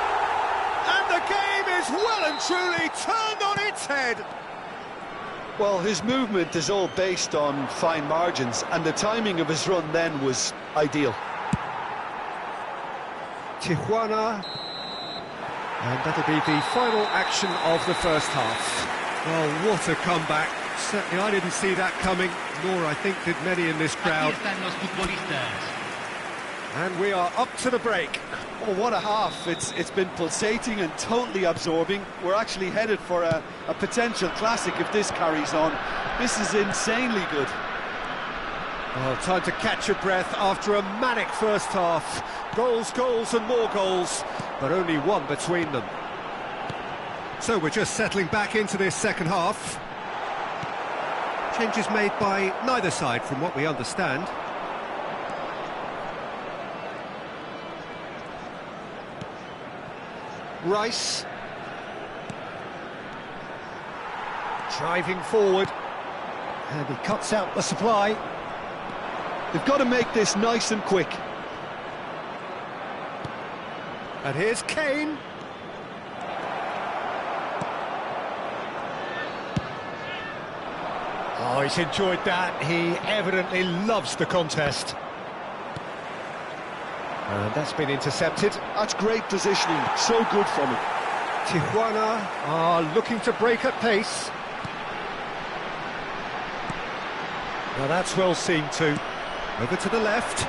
And the game is well and truly turned on its head. Well, his movement is all based on fine margins, and the timing of his run then was ideal. Tijuana. And that'll be the final action of the first half. Well, what a comeback. Certainly I didn't see that coming, nor I think did many in this crowd. And we are up to the break. Oh, what a half. It's been pulsating and totally absorbing. We're actually headed for a potential classic if this carries on. This is insanely good. Oh, time to catch your breath after a manic first half. Goals, goals and more goals, but only one between them. So we're just settling back into this second half. Changes made by neither side from what we understand. Rice. Driving forward. And he cuts out the supply. They've got to make this nice and quick. And here's Kane. Oh, he's enjoyed that. He evidently loves the contest. And that's been intercepted. That's great positioning. So good from him. Tijuana are looking to break at pace. Now that's well seen too. Over to the left.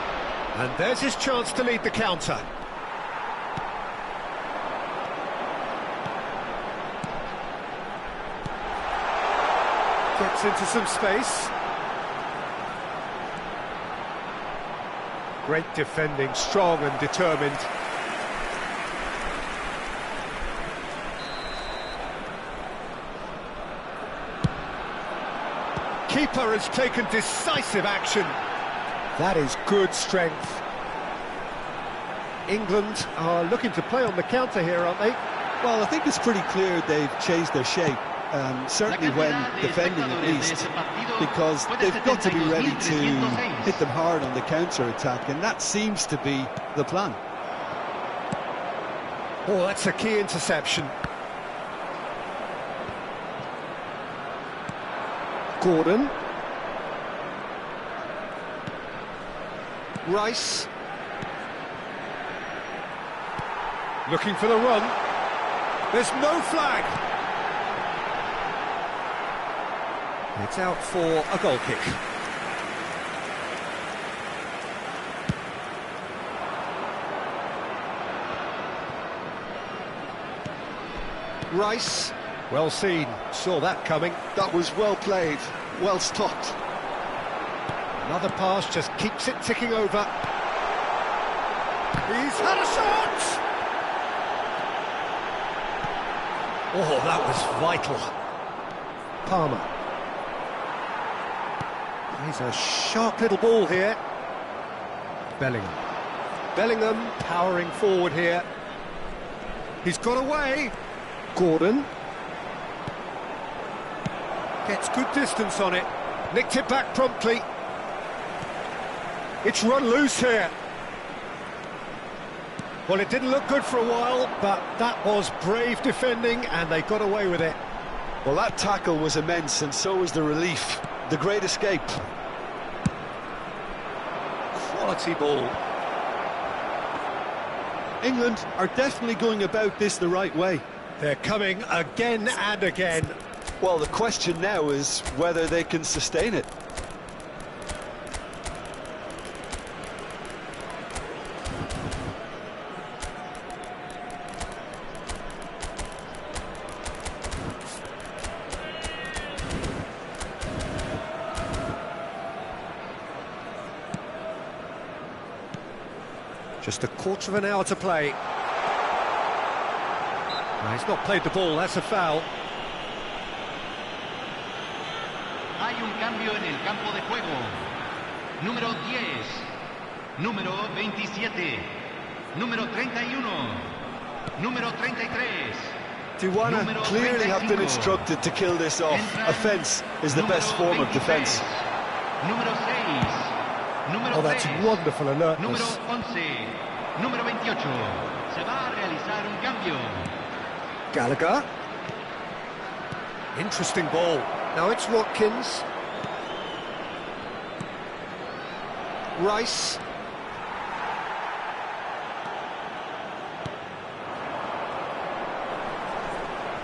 And there's his chance to lead the counter. Gets into some space. Great defending, strong and determined. Keeper has taken decisive action. That is good strength. England are looking to play on the counter here, aren't they? Well, I think it's pretty clear they've changed their shape. Certainly when defending at least, because they've got to be ready to hit them hard on the counter-attack, and that seems to be the plan. Oh, that's a key interception. Gordon. Rice. Looking for the run. There's no flag. It's out for a goal kick. Rice, well seen, saw that coming. That was well played, well stopped. Another pass just keeps it ticking over. He's had a shot! Oh, that was vital. Palmer. He's a sharp little ball here. Bellingham. Bellingham powering forward here. He's got away. Gordon. Gets good distance on it. Nicked it back promptly. It's run loose here. Well, it didn't look good for a while, but that was brave defending and they got away with it. Well, that tackle was immense, and so was the relief. The great escape. Quality ball. England are definitely going about this the right way. They're coming again and again. Well, the question now is whether they can sustain it. Just a quarter of an hour to play. No, he's not played the ball, that's a foul. Hay un cambio en el campo de juego. Número 10, número 27, número 31, número 33. Tijuana clearly have been instructed to kill this off. Offence is the best form of defence. Número 6, número Oh, that's 3, wonderful alertness. número 11, número 28. Se va a realizar un cambio. Gallagher. Interesting ball. Now it's Watkins. Rice.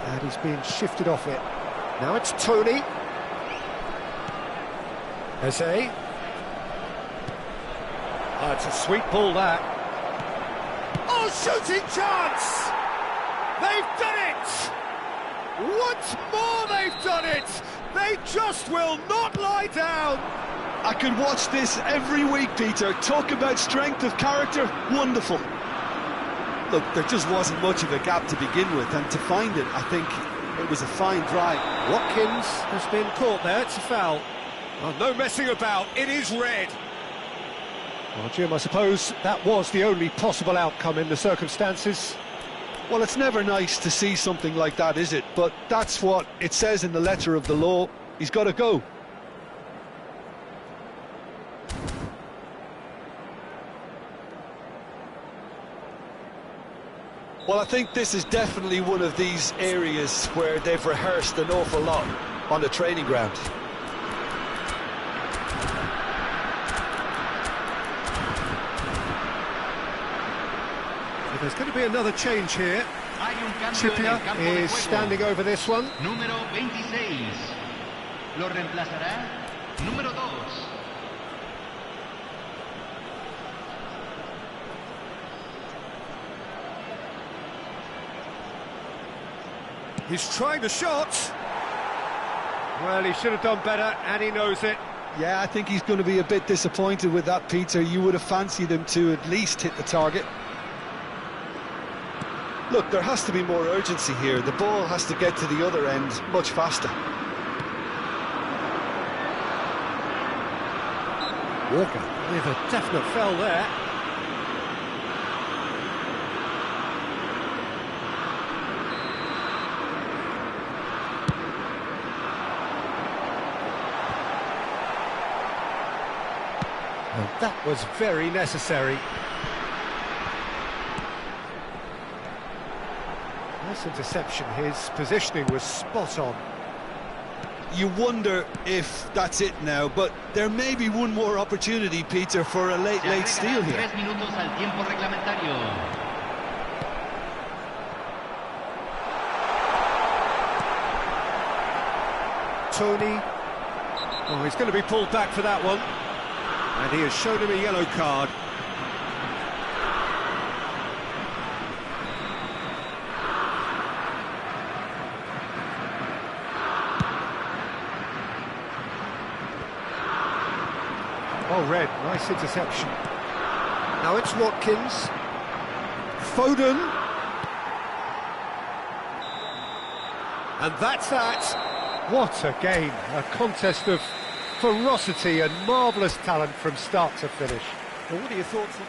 And he's being shifted off it. Now it's Tony. Eze. Oh, it's a sweet ball, that. Oh, shooting chance! They've done it! Once more they've done it! They just will not lie down! I could watch this every week, Peter. Talk about strength of character, wonderful. Look, there just wasn't much of a gap to begin with, and to find it, I think it was a fine drive. Watkins has been caught there, it's a foul. Oh, no messing about, it is red. Well, Jim, I suppose that was the only possible outcome in the circumstances. Well, it's never nice to see something like that, is it? But that's what it says in the letter of the law. He's got to go. Well, I think this is definitely one of these areas where they've rehearsed an awful lot on the training ground. There's going to be another change here. Trippier is standing over this one. Número 26. Lo reemplazará número 2. He's trying the shot. Well, he should have done better, and he knows it. Yeah, I think he's going to be a bit disappointed with that, Peter. You would have fancied him to at least hit the target. Look, there has to be more urgency here. The ball has to get to the other end much faster. Walker with a definite foul there. And that was very necessary. Nice interception, his positioning was spot on. You wonder if that's it now, but there may be one more opportunity, Peter, for a late steal here. 3 minutos al tiempo reglamentario. Tony. Oh, he's going to be pulled back for that one. And he has shown him a yellow card. Oh, red, nice interception. Now it's Watkins. Foden. And that's that. What a game. A contest of ferocity and marvellous talent from start to finish. Well, what are your thoughts on...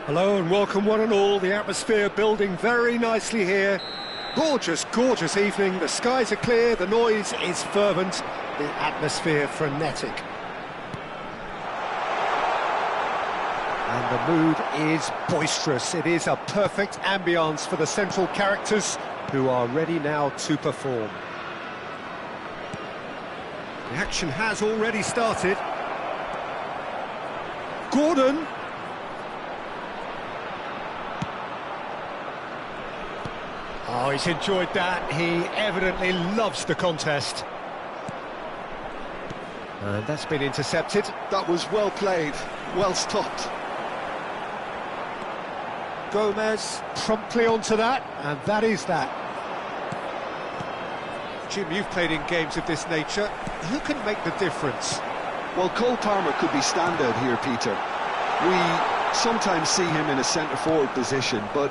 Hello and welcome one and all. The atmosphere building very nicely here. Gorgeous, gorgeous evening. The skies are clear, the noise is fervent, the atmosphere frenetic. And the mood is boisterous. It is a perfect ambience for the central characters who are ready now to perform. The action has already started. Gordon. Oh, he's enjoyed that. He evidently loves the contest. And that's been intercepted. That was well played, well stopped. Gomez promptly onto that, and that is that. Jim, you've played in games of this nature. Who can make the difference? Well, Cole Palmer could be standout here, Peter. We sometimes see him in a centre-forward position, but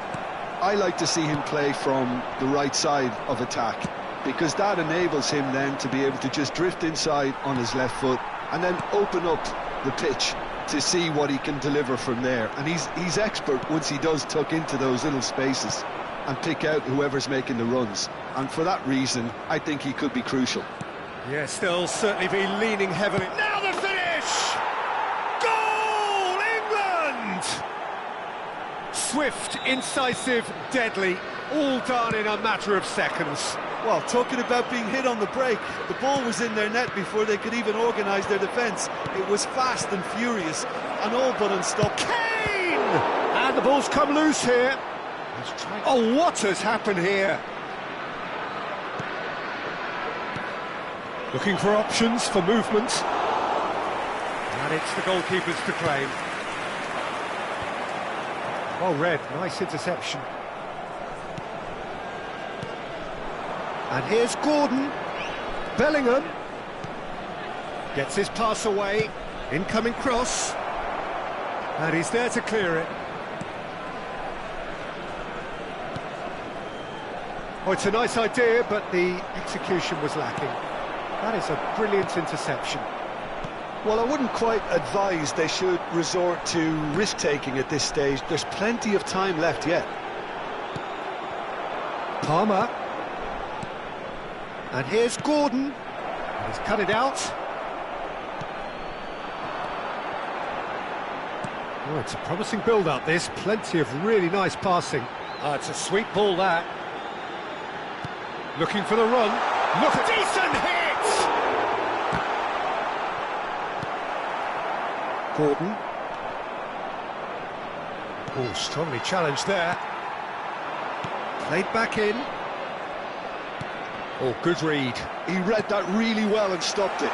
I like to see him play from the right side of attack, because that enables him then to be able to just drift inside on his left foot and then open up the pitch to see what he can deliver from there. And he's expert once he does tuck into those little spaces and pick out whoever's making the runs. And for that reason, I think he could be crucial. Yes, they'll certainly be leaning heavily. Now the finish! Goal, England! Swift, incisive, deadly, all done in a matter of seconds. Well, talking about being hit on the break, the ball was in their net before they could even organise their defence. It was fast and furious, and all but unstopped. Kane! And the ball's come loose here. Oh, what has happened here? Looking for options for movement. And it's the goalkeepers to claim. Well read, nice interception. And here's Gordon. Bellingham gets his pass away. Incoming cross. And he's there to clear it. Oh, it's a nice idea, but the execution was lacking. That is a brilliant interception. Well, I wouldn't quite advise they should resort to risk-taking at this stage. There's plenty of time left yet. Palmer. And here's Gordon. And he's cut it out. Oh, it's a promising build-up, this. Plenty of really nice passing. It's a sweet ball, that. Looking for the run. Look, decent hit! Gordon. Oh, strongly challenged there. Played back in. Oh, good read. He read that really well and stopped it.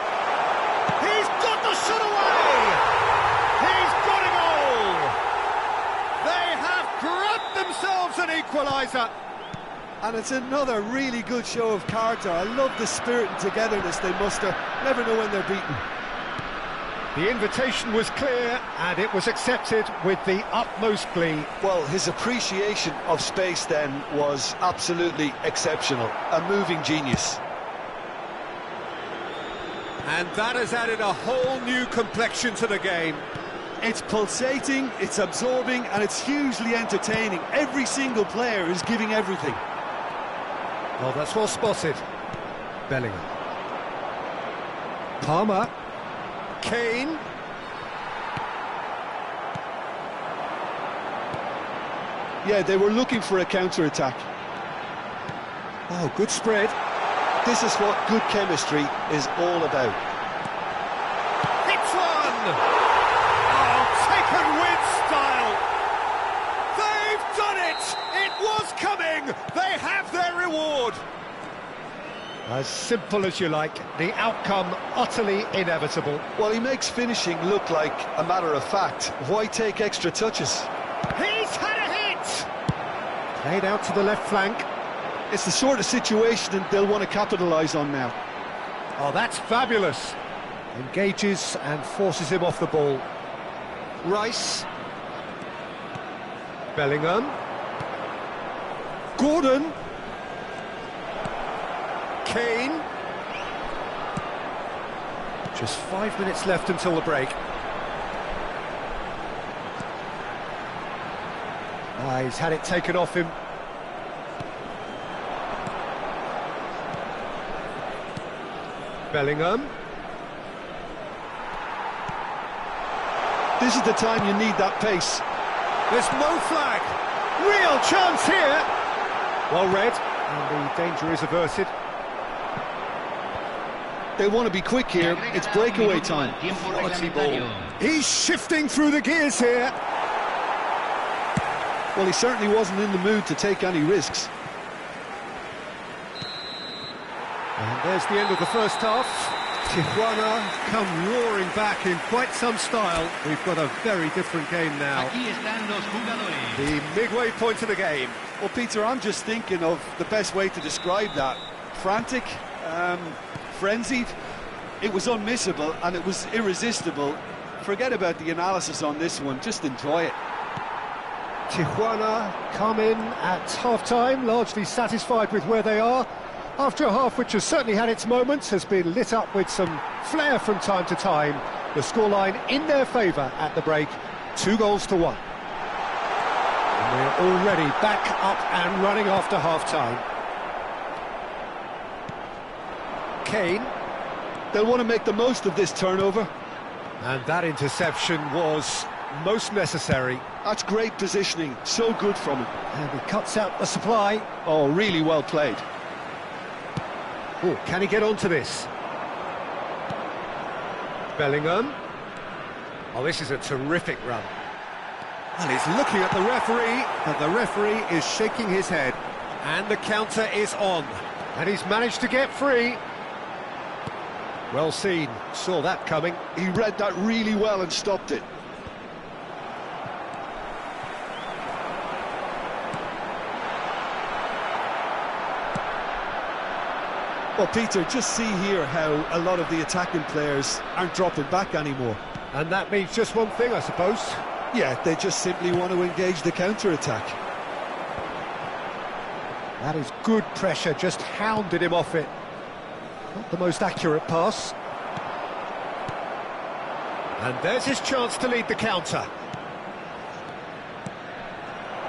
He's got the shot away! He's got it all! They have grabbed themselves an equaliser. And it's another really good show of character. I love the spirit and togetherness they muster. Never know when they're beaten. The invitation was clear, and it was accepted with the utmost glee. Well, his appreciation of space then was absolutely exceptional. A moving genius. And that has added a whole new complexion to the game. It's pulsating, it's absorbing, and it's hugely entertaining. Every single player is giving everything. Well, that's well spotted. Bellingham. Palmer. Kane. Yeah, they were looking for a counter-attack. Oh, good spread. This is what good chemistry is all about. Hits one! Oh, taken with style! They've done it! It was coming! They have their reward! As simple as you like, the outcome utterly inevitable. Well, he makes finishing look like a matter of fact. Why take extra touches? He's had a hit! Played out to the left flank. It's the sort of situation they'll want to capitalise on now. Oh, that's fabulous. Engages and forces him off the ball. Rice. Bellingham. Gordon. Kane. Just 5 minutes left until the break. He's had it taken off him. Bellingham. This is the time you need that pace. There's no flag. Real chance here. Well read, and the danger is averted. They want to be quick here. It's breakaway time. Quality ball. He's shifting through the gears here. Well, he certainly wasn't in the mood to take any risks. And there's the end of the first half. Tijuana come roaring back in quite some style. We've got a very different game now. Aquí están los jugadores. The midway point of the game. Well, Peter, I'm just thinking of the best way to describe that. Frantic, frenzied. It was unmissable and it was irresistible. Forget about the analysis on this one, just enjoy it. Tijuana come in at half-time, largely satisfied with where they are. After a half which has certainly had its moments, has been lit up with some flair from time to time. The scoreline in their favour at the break, 2-1. And we're already back up and running after half-time. Kane. They'll want to make the most of this turnover. And that interception was most necessary. That's great positioning, so good from him. And he cuts out the supply. Oh, really well played. Oh, can he get onto this? Bellingham. Oh, this is a terrific run. And he's looking at the referee, but the referee is shaking his head. And the counter is on. And he's managed to get free. Well seen, saw that coming. He read that really well and stopped it. Well, Peter, just see here how a lot of the attacking players aren't dropping back anymore. And that means just one thing, I suppose. Yeah, they just simply want to engage the counter-attack. That is good pressure, just hounded him off it. Not the most accurate pass. And there's his chance to lead the counter.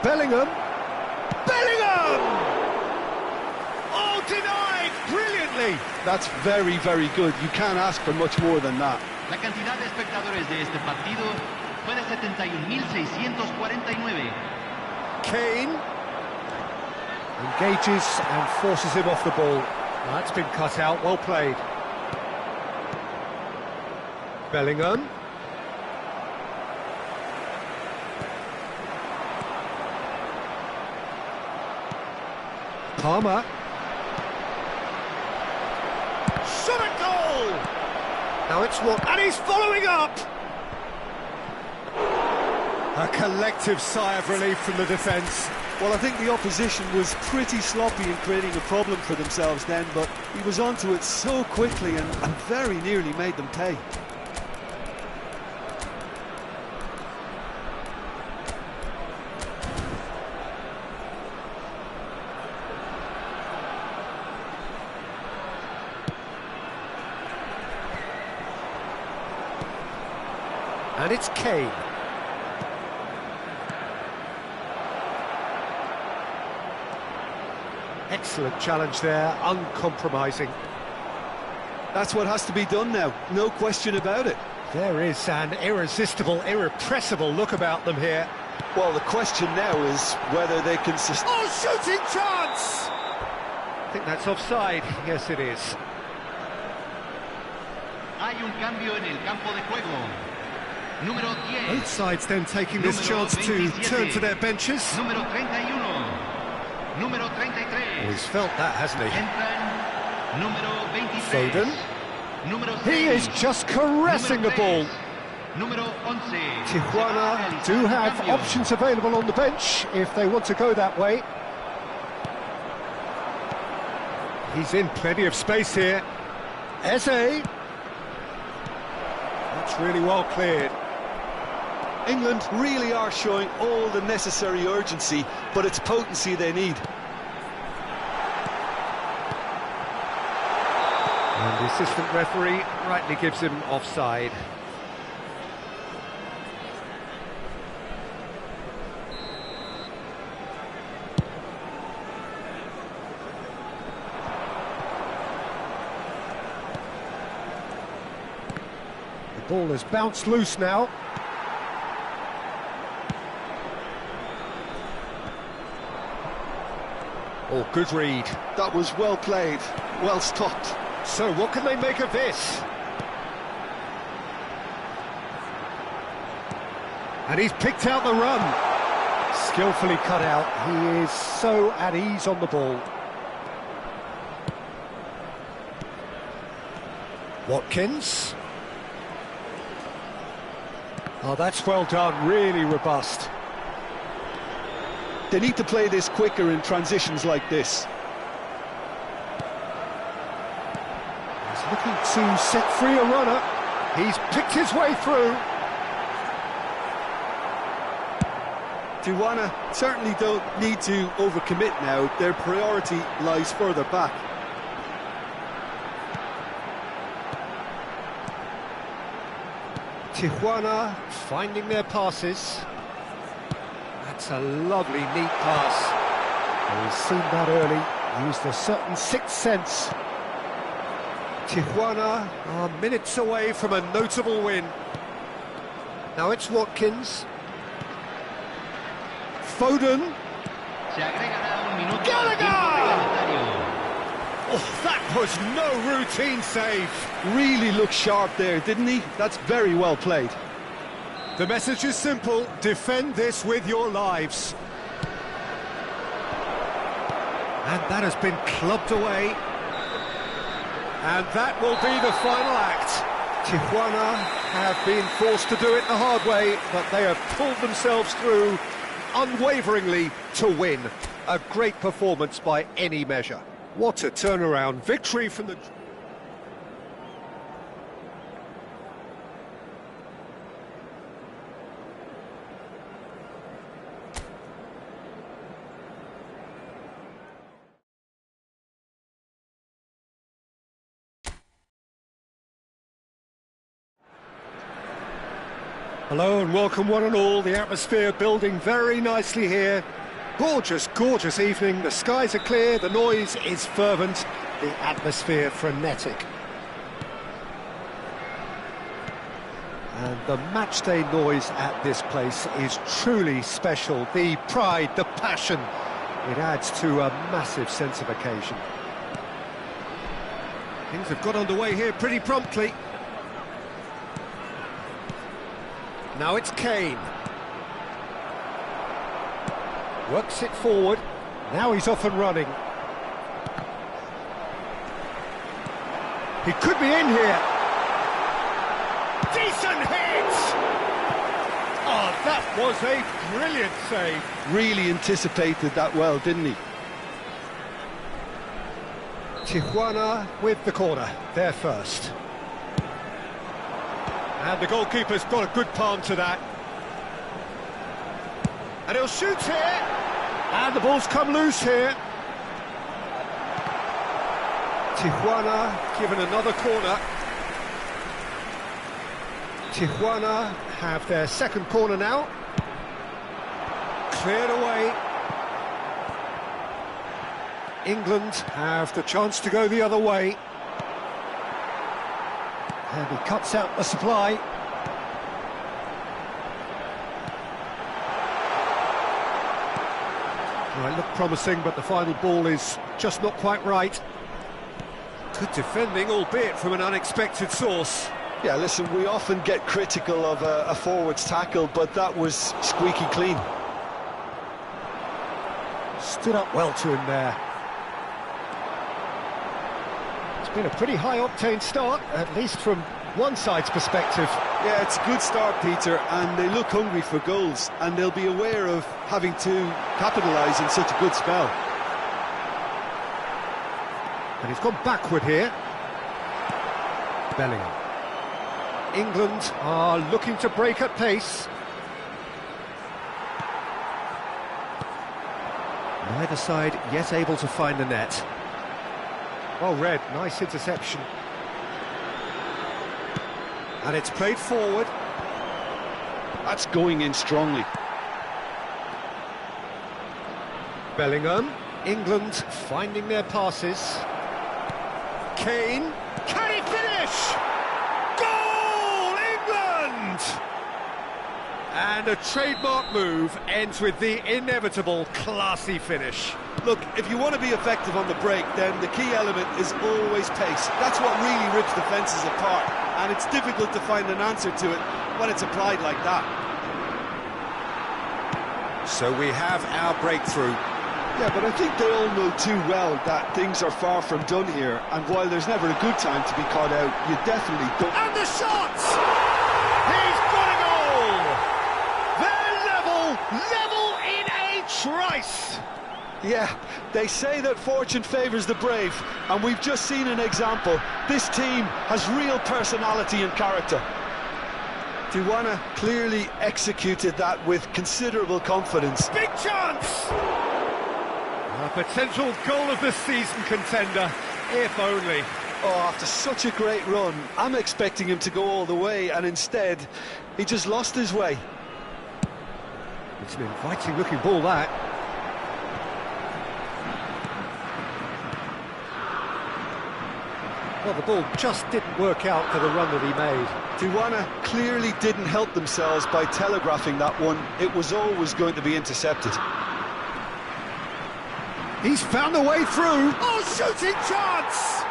Bellingham. Bellingham! Oh, denied! Brilliantly! That's very, very good. You can't ask for much more than that. La cantidad de espectadores de este partido fue de 71.649. Kane engages and forces him off the ball. That's been cut out, well played. Bellingham. Palmer. Shot at goal! Now it's what... And he's following up! A collective sigh of relief from the defence. Well, I think the opposition was pretty sloppy in creating a problem for themselves then, but he was onto it so quickly and very nearly made them pay. And it's Kane. Excellent challenge there, uncompromising. That's what has to be done now, no question about it. There is an irresistible, irrepressible look about them here. Well, the question now is whether they can sustain... Oh, shooting chance! I think that's offside. Yes, it is. Hay un cambio en el campo de juego. Número 10. Both sides then taking this chance to turn to their benches. Número 31. Número 33. Oh, he's felt that, hasn't he? Entran número 23. Foden. Número 6. He is just caressing the ball. Número 11. Tijuana do have options available on the bench if they want to go that way. He's in plenty of space here. Eze. That's really well cleared. England really are showing all the necessary urgency, but it's potency they need. And the assistant referee rightly gives him offside. The ball has bounced loose now. Oh, good read. That was well played, well stopped. So what can they make of this? And he's picked out the run. Skillfully cut out. He is so at ease on the ball. Watkins. Oh, that's well done, really robust. They need to play this quicker in transitions like this. He's looking to set free a runner. He's picked his way through. Tijuana certainly don't need to overcommit now. Their priority lies further back. Tijuana finding their passes. That's a lovely, neat pass. He's seen that early, used a certain sixth sense. Tijuana are minutes away from a notable win. Now it's Watkins. Foden. Gallagher! Oh, that was no routine save. Really looked sharp there, didn't he? That's very well played. The message is simple: defend this with your lives. And that has been clubbed away. And that will be the final act. Tijuana have been forced to do it the hard way, but they have pulled themselves through unwaveringly to win. A great performance by any measure. What a turnaround. Victory from the... Hello and welcome one and all. The atmosphere building very nicely here. Gorgeous, gorgeous evening. The skies are clear, the noise is fervent, the atmosphere frenetic. And the matchday noise at this place is truly special. The pride, the passion, it adds to a massive sense of occasion. Things have got underway here pretty promptly. Now it's Kane. Works it forward. Now he's off and running. He could be in here. Decent hit! Oh, that was a brilliant save. Really anticipated that well, didn't he? Tijuana with the corner. They're first. And the goalkeeper's got a good palm to that. And he'll shoot here. And the ball's come loose here. Tijuana given another corner. Tijuana have their second corner now. Cleared away. England have the chance to go the other way. And he cuts out the supply. Well, it looked promising, but the final ball is just not quite right. Good defending, albeit from an unexpected source. Yeah, listen, we often get critical of a forward's tackle, but that was squeaky clean. Stood up well to him there. It's been a pretty high-octane start, at least from one side's perspective. Yeah, it's a good start, Peter, and they look hungry for goals, and they'll be aware of having to capitalise in such a good spell. And he's gone backward here. Bellingham. England are looking to break at pace. Neither side yet able to find the net. Well read, nice interception. And it's played forward. That's going in strongly. Bellingham. England finding their passes. Kane. Can he finish? Goal, England! And a trademark move ends with the inevitable classy finish. Look, if you want to be effective on the break, then the key element is always pace. That's what really rips defences apart, and it's difficult to find an answer to it when it's applied like that. So we have our breakthrough. Yeah, but I think they all know too well that things are far from done here, and while there's never a good time to be caught out, you definitely don't... And the shot! He's got a goal! They're level in a trice! Yeah, they say that fortune favours the brave, and we've just seen an example. This team has real personality and character. Tijuana clearly executed that with considerable confidence. Big chance! A potential goal of the season contender, if only. Oh, after such a great run, I'm expecting him to go all the way, and instead, he just lost his way. It's an inviting-looking ball, that. Well, the ball just didn't work out for the run that he made. Tijuana clearly didn't help themselves by telegraphing that one. It was always going to be intercepted. He's found a way through. Oh, shooting chance!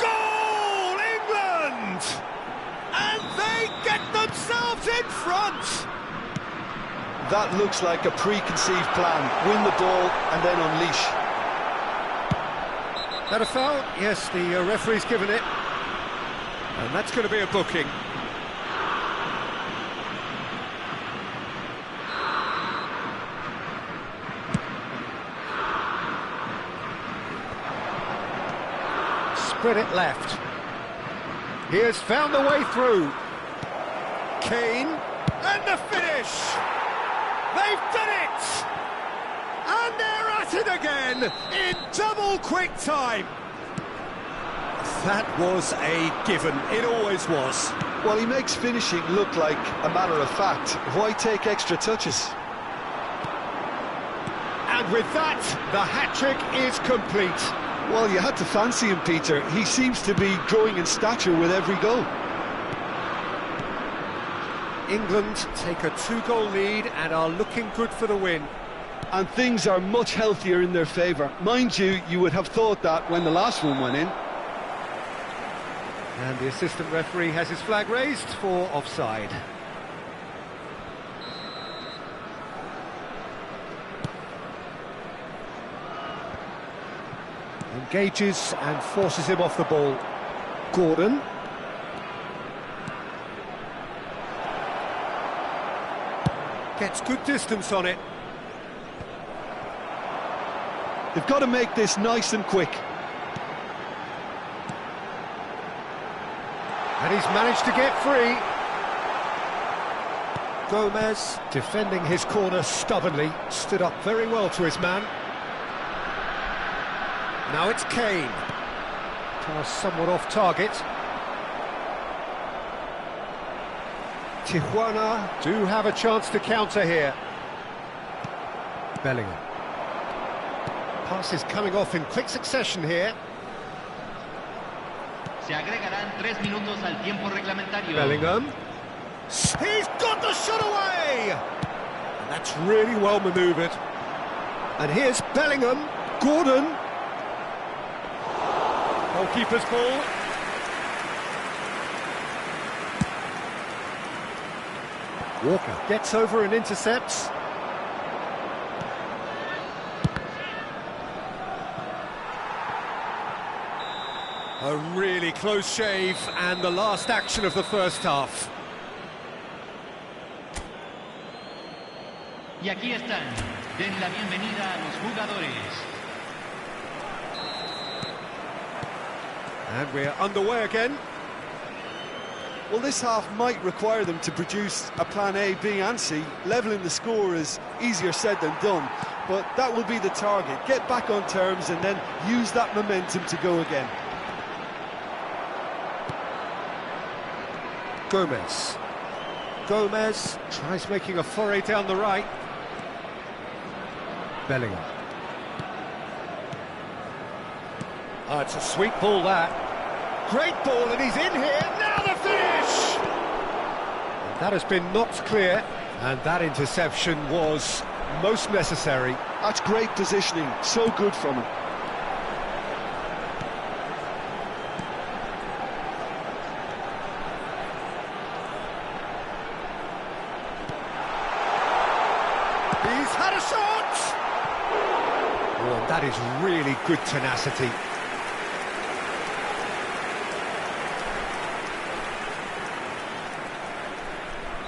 Goal, England! And they get themselves in front! That looks like a preconceived plan. Win the ball and then unleash. That a foul? Yes, the referee's given it. And that's going to be a booking. Spread it left. He has found the way through. Kane, and the finish! They've done it! And they're at it again, in double quick time. That was a given, it always was. Well, he makes finishing look like a matter of fact. Why take extra touches? And with that, the hat-trick is complete. Well, you had to fancy him, Peter. He seems to be growing in stature with every goal. England take a 2-goal lead and are looking good for the win. And things are much healthier in their favour. Mind you, you would have thought that when the last one went in. And the assistant referee has his flag raised for offside. Engages and forces him off the ball. Gordon. Gets good distance on it. They've got to make this nice and quick. And he's managed to get free. Gomez, defending his corner stubbornly, stood up very well to his man. Now it's Kane. Pass somewhat off target. Tijuana do have a chance to counter here. Bellingham. Pass is coming off in quick succession here. Se agregarán 3 minutos al tiempo reglamentario. Bellingham. He's got the shot away! And that's really well manoeuvred. And here's Bellingham. Gordon. Goalkeeper's ball. Walker gets over and intercepts. A really close shave, and the last action of the first half. Y aquí están. Den la bienvenida a los jugadores. And we're underway again. Well, this half might require them to produce a plan A, B and C. Levelling the score is easier said than done, but that will be the target. Get back on terms and then use that momentum to go again. Gomez. Gomez tries making a foray down the right. Bellingham. Oh, it's a sweet ball, that. Great ball, and he's in here. Now the finish! And that has been knocked clear, and that interception was most necessary. That's great positioning, so good from him. He's had a shot! Oh, and that is really good tenacity.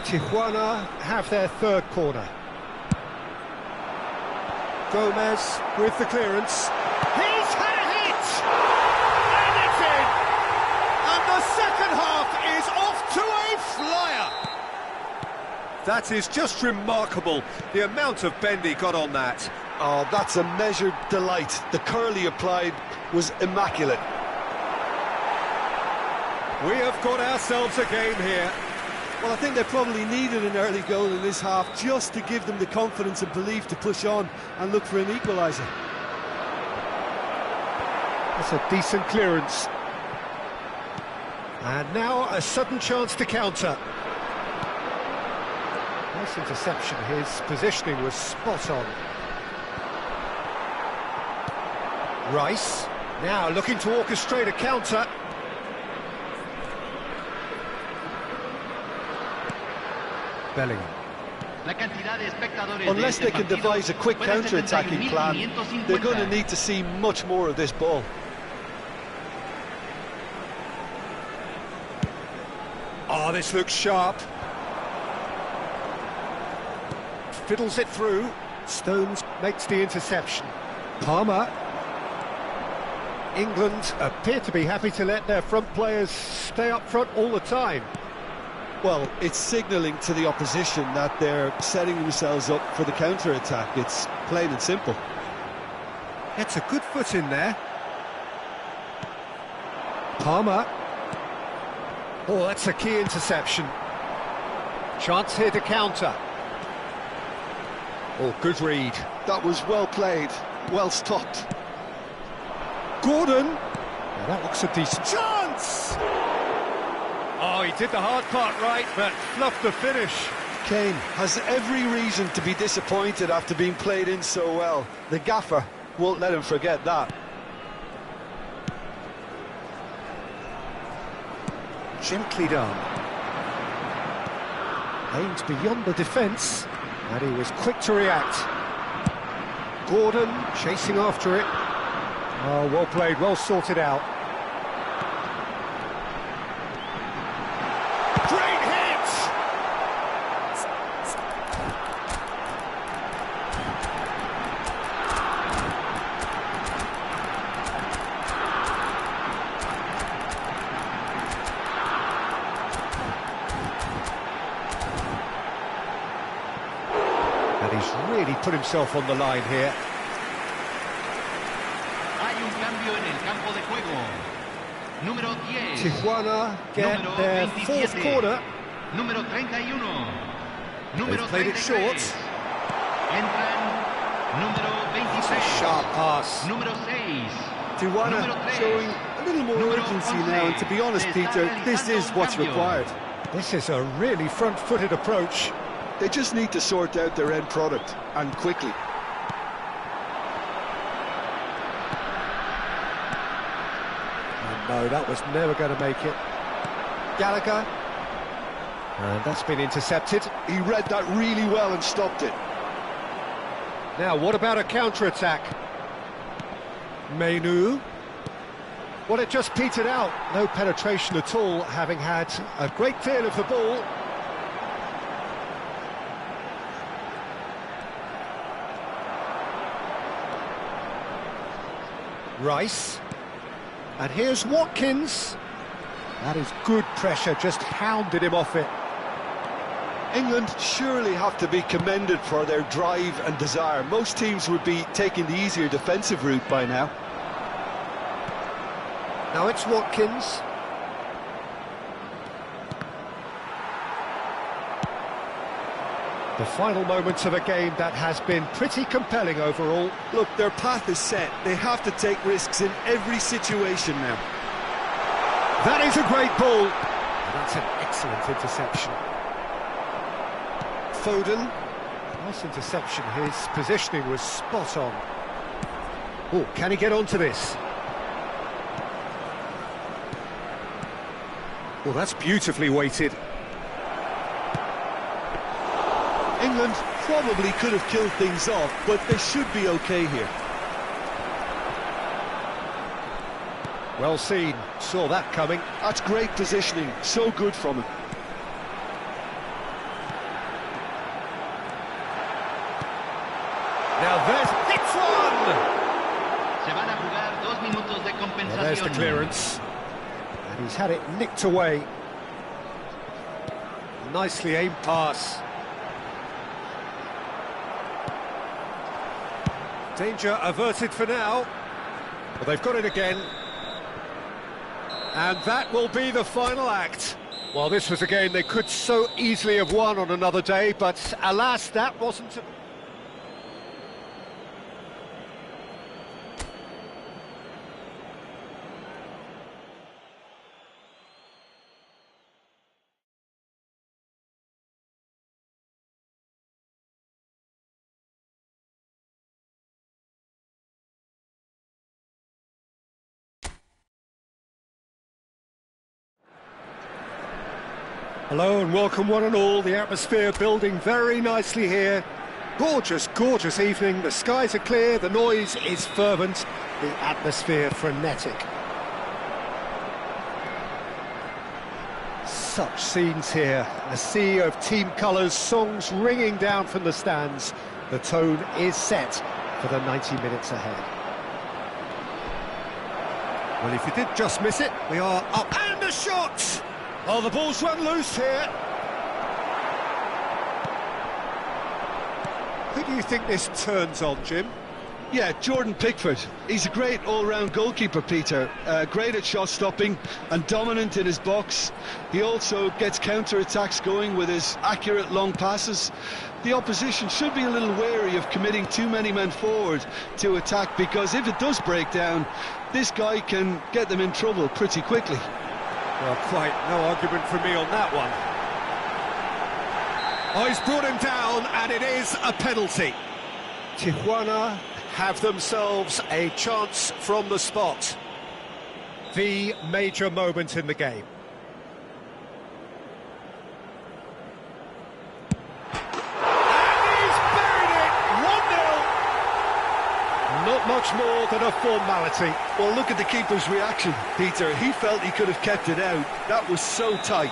Tijuana have their third corner. Gomez with the clearance. He's had a hit! And it's in! And the second half is off to a flyer! That is just remarkable, the amount of bend he got on that. Oh, that's a measured delight. The curl he applied was immaculate. We have got ourselves a game here. Well, I think they probably needed an early goal in this half just to give them the confidence and belief to push on and look for an equaliser. That's a decent clearance. And now a sudden chance to counter. Nice interception, his positioning was spot on. Rice, now looking to orchestrate a counter. Bellingham. Unless they can devise a quick counter-attacking plan, they're going to need to see much more of this ball. Oh, this looks sharp. Fiddles it through. Stones makes the interception. Palmer. England appear to be happy to let their front players stay up front all the time. Well, it's signalling to the opposition that they're setting themselves up for the counter-attack. It's plain and simple. It's a good foot in there. Palmer. Oh, that's a key interception. Chance here to counter. Oh, good read. That was well played, well stopped. Gordon. Now that looks a decent chance. Oh, he did the hard part right, but fluffed the finish. Kane has every reason to be disappointed after being played in so well. The gaffer won't let him forget that. Gently done. Aimed beyond the defence, and he was quick to react. Gordon chasing after it. Oh, well played, well sorted out. Great hit! And he's really put himself on the line here. Tijuana get their fourth corner. They've played it short. It's a sharp pass. Tijuana showing a little more urgency now, and to be honest, Peter, this is what's required. This is a really front-footed approach. They just need to sort out their end product, and quickly. No, that was never going to make it. Gallagher. And that's been intercepted. He read that really well and stopped it. Now, what about a counter-attack? Menu. Well, it just petered out. No penetration at all, having had a great deal of the ball. Rice. And here's Watkins. That is good pressure, just hounded him off it. England surely have to be commended for their drive and desire. Most teams would be taking the easier defensive route by now. Now it's Watkins. The final moments of a game that has been pretty compelling overall. Look, their path is set. They have to take risks in every situation now. That is a great ball. That's an excellent interception. Foden. Nice interception, his positioning was spot on. Oh, can he get onto this? Well, that's beautifully weighted. England probably could have killed things off, but they should be okay here. Well seen, saw that coming. That's great positioning, so good from him. Now hits one! Se van a jugar 2 minutos de compensación. Well, there's the clearance. And he's had it nicked away. Nicely aimed pass. Danger averted for now. Well, they've got it again. And that will be the final act. Well, this was a game they could so easily have won on another day, but alas, that wasn't... Hello and welcome one and all, the atmosphere building very nicely here. Gorgeous, gorgeous evening, the skies are clear, the noise is fervent, the atmosphere frenetic. Such scenes here, a sea of team colours, songs ringing down from the stands. The tone is set for the 90 minutes ahead. Well, if you did just miss it, we are up and a shot! Oh, the ball's run loose here. Who do you think this turns on, Jim? Yeah, Jordan Pickford. He's a great all-round goalkeeper, Peter. Great at shot stopping and dominant in his box. He also gets counter-attacks going with his accurate long passes. The opposition should be a little wary of committing too many men forward to attack, because if it does break down, this guy can get them in trouble pretty quickly. Well, quite no argument from me on that one. Oh, he's brought him down, and it is a penalty. Tijuana have themselves a chance from the spot. The major moment in the game. And he's buried it! 1-0. Not much more than a formality. Well, look at the keeper's reaction, Peter. He felt he could have kept it out. That was so tight.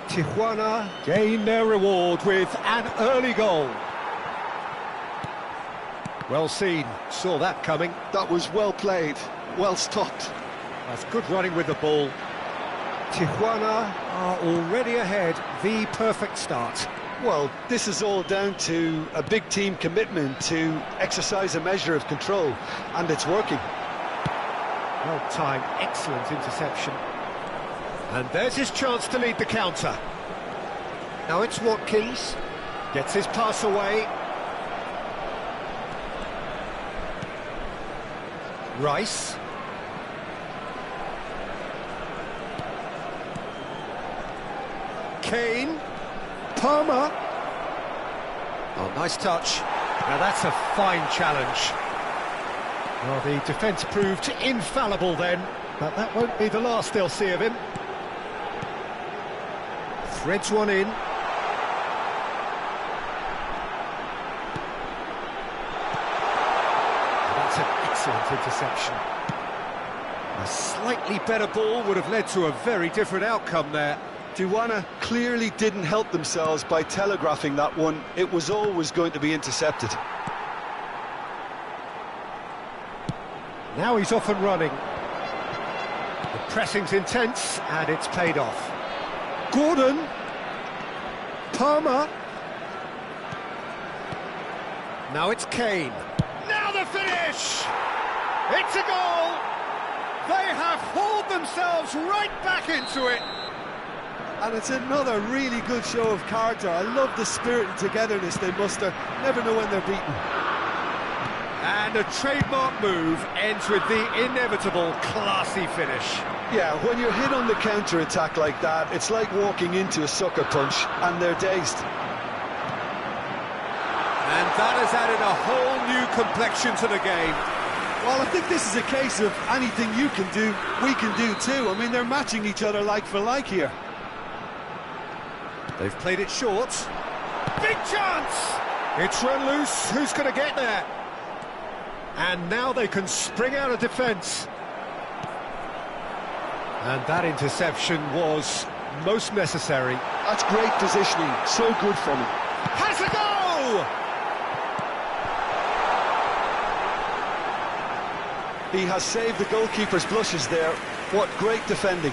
Tijuana gain their reward with an early goal. Well seen, saw that coming. That was well played, well stopped. That's good running with the ball. Tijuana are already ahead, the perfect start. Well, this is all down to a big team commitment to exercise a measure of control, and it's working. Well timed, excellent interception. And there's his chance to lead the counter. Now it's Watkins, gets his pass away. Rice. Kane. Palmer. Oh, nice touch. Now that's a fine challenge. Well, the defence proved infallible then, but that won't be the last they'll see of him. Threads one in. That's an excellent interception. A slightly better ball would have led to a very different outcome there. Tijuana clearly didn't help themselves by telegraphing that one. It was always going to be intercepted. Now he's off and running. The pressing's intense, and it's paid off. Gordon. Palmer. Now it's Kane. Now the finish! It's a goal! They have hauled themselves right back into it. And it's another really good show of character. I love the spirit and togetherness they muster. Never know when they're beaten. And a trademark move ends with the inevitable classy finish. Yeah, when you're hit on the counter-attack like that, it's like walking into a sucker punch, and they're dazed. And that has added a whole new complexion to the game. Well, I think this is a case of anything you can do, we can do too. I mean, they're matching each other like for like here. They've played it short. Big chance! It's run loose. Who's going to get there? And now they can spring out of defence. And that interception was most necessary. That's great positioning, so good from him. Has a goal! He has saved the goalkeeper's blushes there. What great defending.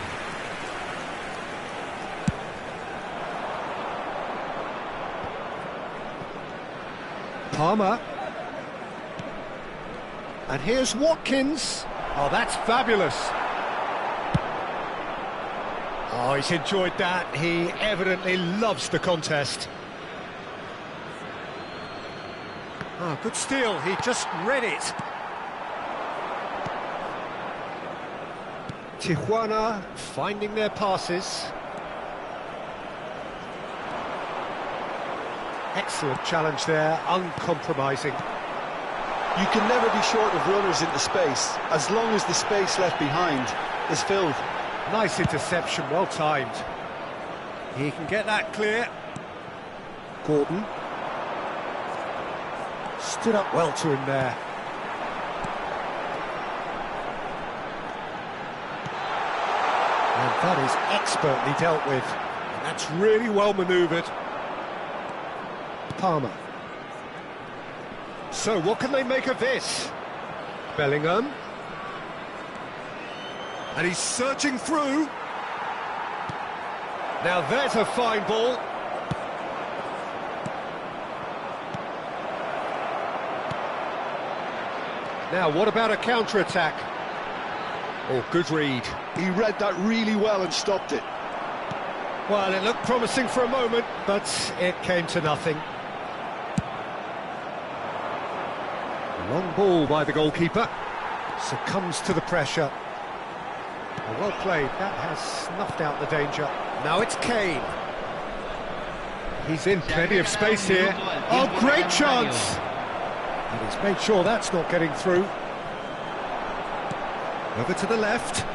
Palmer. And here's Watkins. Oh, that's fabulous. Oh, he's enjoyed that. He evidently loves the contest. Oh, good steal. He just read it. Tijuana finding their passes. Excellent challenge there, uncompromising. You can never be short of runners into space, as long as the space left behind is filled. Nice interception, well timed. He can get that clear. Gordon. Stood up well to him there. And that is expertly dealt with. And that's really well manoeuvred. Palmer. So what can they make of this? Bellingham. And he's searching through. Now there's a fine ball. Now what about a counter-attack? Oh, good read. He read that really well and stopped it. Well, it looked promising for a moment, but it came to nothing. Long ball by the goalkeeper. Succumbs to the pressure. Well played. That has snuffed out the danger. Now it's Kane. He's in plenty of space here. Oh, great chance! And he's made sure that's not getting through. Over to the left.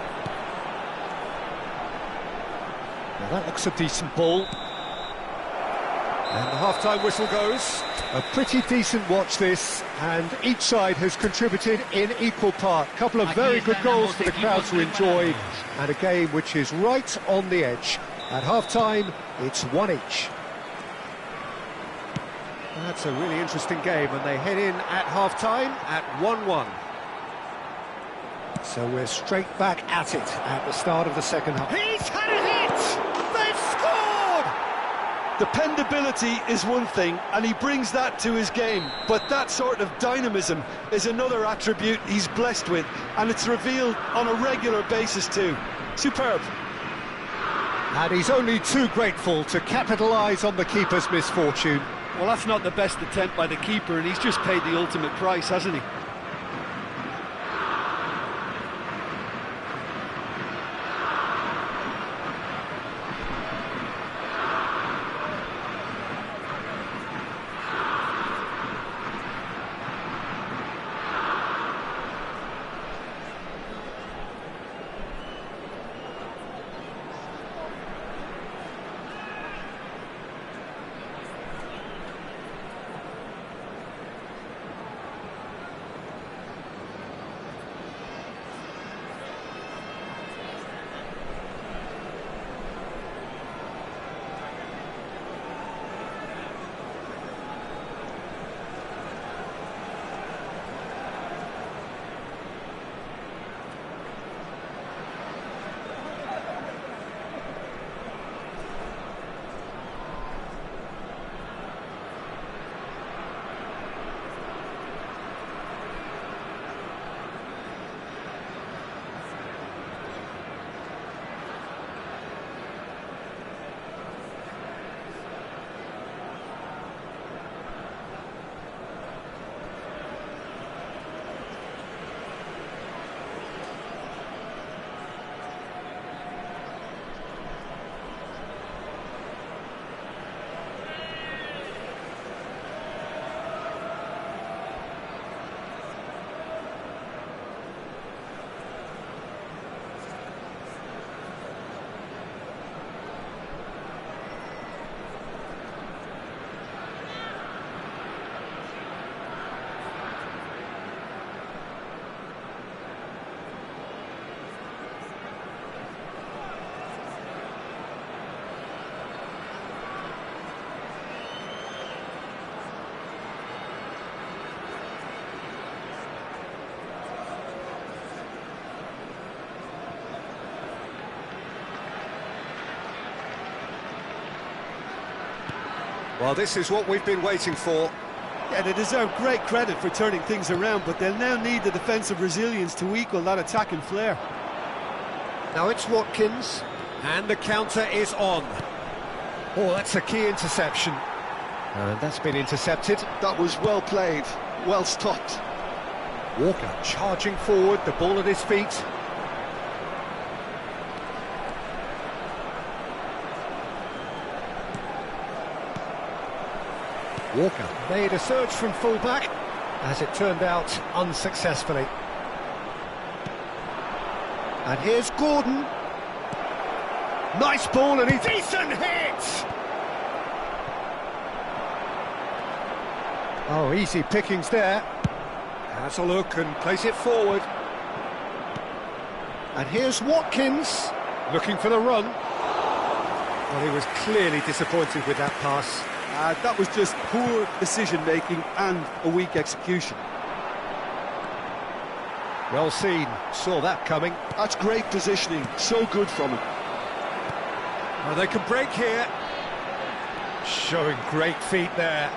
Now that looks a decent ball. And the half-time whistle goes. A pretty decent watch this, and each side has contributed in equal part. A couple of very good goals for the crowd to enjoy, and a game which is right on the edge. At half-time, it's 1 each. That's a really interesting game, and they head in at half-time at 1-1. So we're straight back at it at the start of the second half. He's had a hit! They've scored! Dependability is one thing, and he brings that to his game, but that sort of dynamism is another attribute he's blessed with, and it's revealed on a regular basis too. Superb. And he's only too grateful to capitalise on the keeper's misfortune. Well, that's not the best attempt by the keeper, and he's just paid the ultimate price, hasn't he? Well, this is what we've been waiting for. Yeah, they deserve great credit for turning things around, but they'll now need the defensive resilience to equal that attacking flair. Now it's Watkins, and the counter is on. Oh, that's a key interception. And that's been intercepted. That was well played, well stopped. Walker charging forward, the ball at his feet. Walker made a surge from full-back, as it turned out, unsuccessfully. And here's Gordon. Nice ball and a decent hit! Oh, easy pickings there. Has a look and plays it forward. And here's Watkins, looking for the run. Well, he was clearly disappointed with that pass. That was just poor decision-making and a weak execution. Well seen, saw that coming. That's great positioning, so good from him. Well, they can break here. Showing great feet there.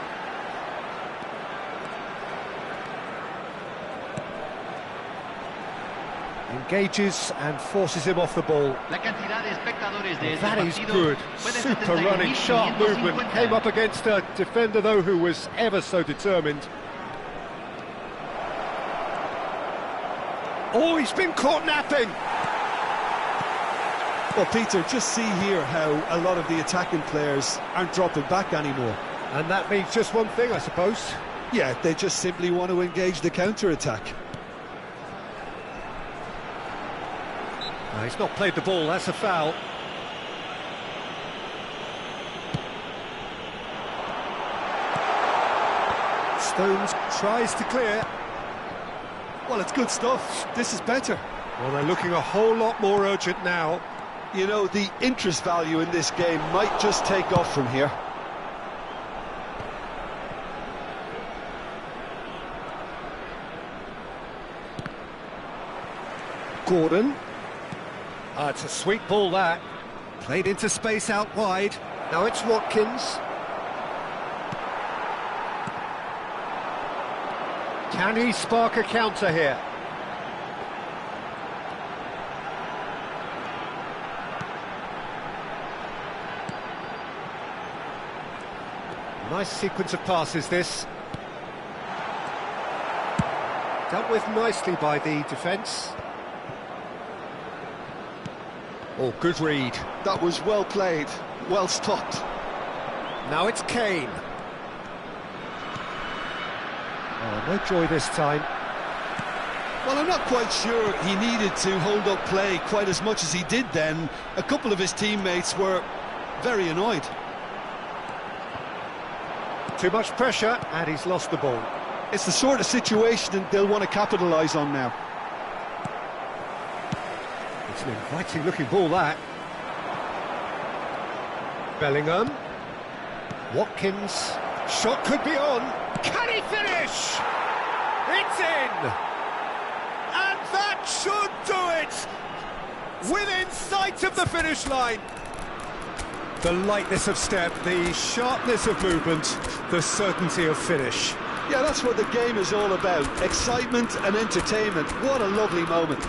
Engages and forces him off the ball. That is good. Super running, sharp movement. Came up against a defender, though, who was ever so determined. Oh, he's been caught napping. Well, Peter, just see here how a lot of the attacking players aren't dropping back anymore. And that means just one thing, I suppose. Yeah, they just simply want to engage the counter-attack. No, he's not played the ball, that's a foul. Stones tries to clear. Well, it's good stuff. This is better. Well, they're looking a whole lot more urgent now. You know, the interest value in this game might just take off from here. Gordon. It's a sweet ball, that. Played into space out wide. Now it's Watkins. Can he spark a counter here? Nice sequence of passes, this. Dealt with nicely by the defence. Oh, good read. That was well played, well stopped. Now it's Kane. Oh, no joy this time. Well, I'm not quite sure he needed to hold up play quite as much as he did then. A couple of his teammates were very annoyed. Too much pressure, and he's lost the ball. It's the sort of situation that they'll want to capitalise on now. It's an inviting-looking ball, that. Bellingham. Watkins. Shot could be on. Can he finish? It's in! And that should do it! Within sight of the finish line. The lightness of step, the sharpness of movement, the certainty of finish. Yeah, that's what the game is all about. Excitement and entertainment. What a lovely moment.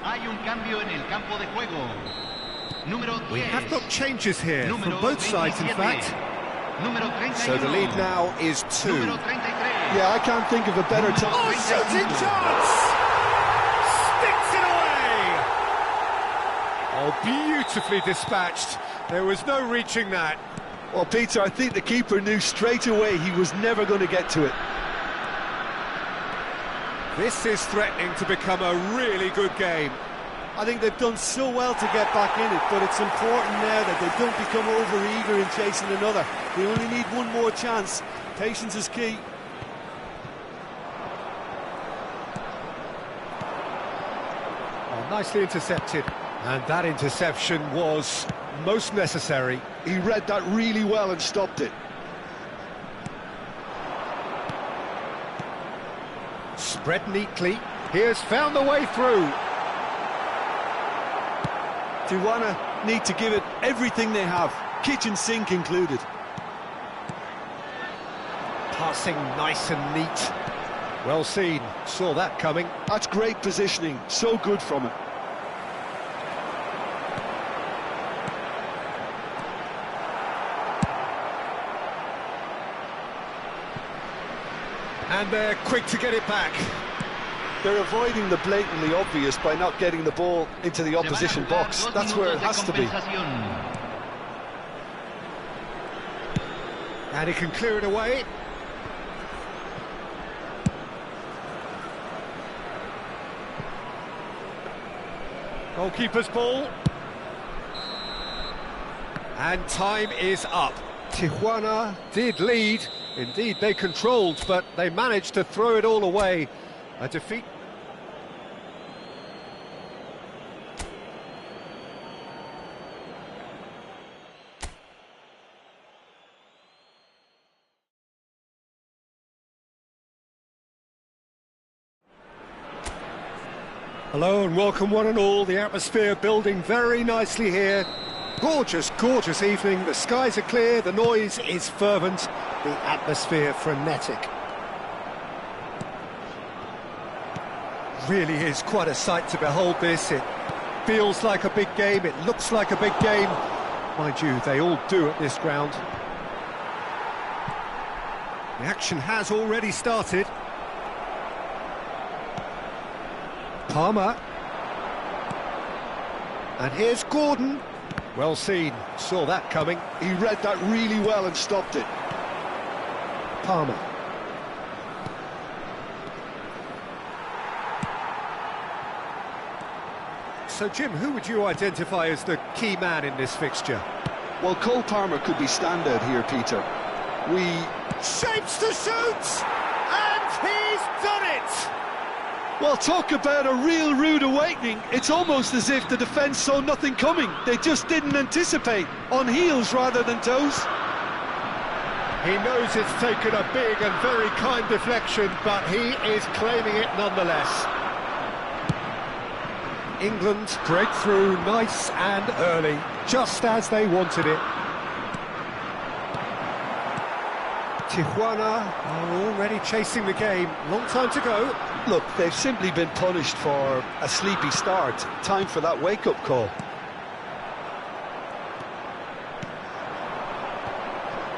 Hay un cambio en el campo de juego. Número 10. We have got changes here from both sides, in fact. Número 31. So the lead now is 2. Número 33. Yeah, I can't think of a better time. Oh, shooting chance! Sticks it away! Oh, beautifully dispatched. There was no reaching that. Well, Peter, I think the keeper knew straight away he was never going to get to it. This is threatening to become a really good game. I think they've done so well to get back in it, but it's important now that they don't become over-eager in chasing another. They only need one more chance. Patience is key. Oh, nicely intercepted. And that interception was most necessary. He read that really well and stopped it. Spread neatly. He has found the way through. Tijuana need to give it everything they have, kitchen sink included. Passing nice and neat. Well seen, saw that coming. That's great positioning, so good from it. And they're quick to get it back. They're avoiding the blatantly obvious by not getting the ball into the opposition box. That's where it has to be. And he can clear it away. Goalkeeper's ball. And time is up. Tijuana did lead. Indeed, they controlled, but they managed to throw it all away. A defeat. Hello and welcome one and all. The atmosphere building very nicely here. Gorgeous, gorgeous evening. The skies are clear, the noise is fervent, the atmosphere frenetic. Really is quite a sight to behold this. It feels like a big game, it looks like a big game. Mind you, they all do at this ground. The action has already started. Palmer. And here's Gordon. Well seen, saw that coming. He read that really well and stopped it. Palmer. So Jim, who would you identify as the key man in this fixture? Well, Cole Palmer could be standout here, Peter. Shapes to shoot! And he's done it! Well, talk about a real rude awakening. It's almost as if the defence saw nothing coming. They just didn't anticipate. On heels rather than toes. He knows it's taken a big and very kind deflection, but he is claiming it nonetheless. England break through nice and early, just as they wanted it. Tijuana are already chasing the game. Long time to go. Look, they've simply been punished for a sleepy start. Time for that wake-up call.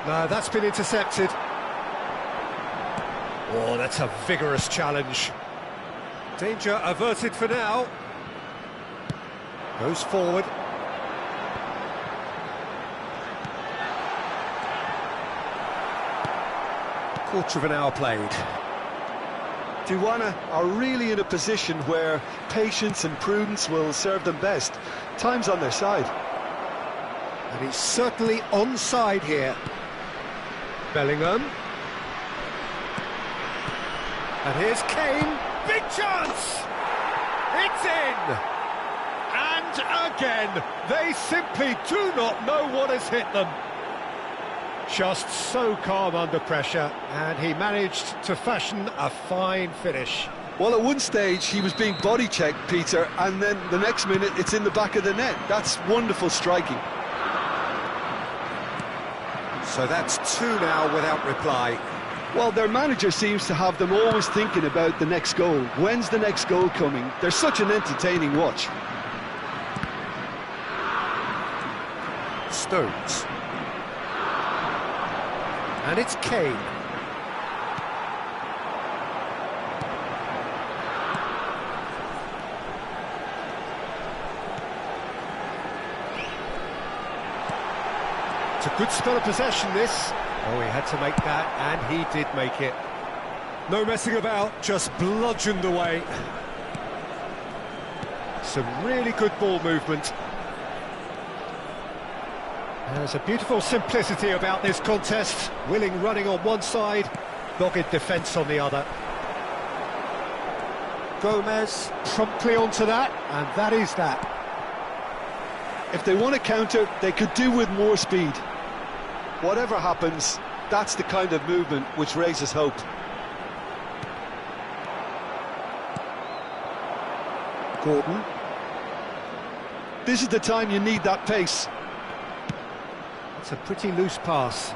No, that's been intercepted. Oh, that's a vigorous challenge. Danger averted for now. Goes forward. Quarter of an hour played. Tijuana are really in a position where patience and prudence will serve them best. Time's on their side. And he's certainly onside here. Bellingham. And here's Kane. Big chance! It's in! And again, they simply do not know what has hit them. Just so calm under pressure, and he managed to fashion a fine finish. Well, at one stage he was being body checked, Peter, and then the next minute it's in the back of the net. That's wonderful striking. So that's two now without reply. Well, their manager seems to have them always thinking about the next goal. When's the next goal coming? They're such an entertaining watch. Stones. And it's Kane. It's a good spell of possession, this. Oh, he had to make that, and he did make it. No messing about, just bludgeoned away. Some really good ball movement. There's a beautiful simplicity about this contest. Willing running on one side, dogged defence on the other. Gomez promptly onto that, and that is that. If they want to counter, they could do with more speed. Whatever happens, that's the kind of movement which raises hope. Gordon. This is the time you need that pace. It's a pretty loose pass.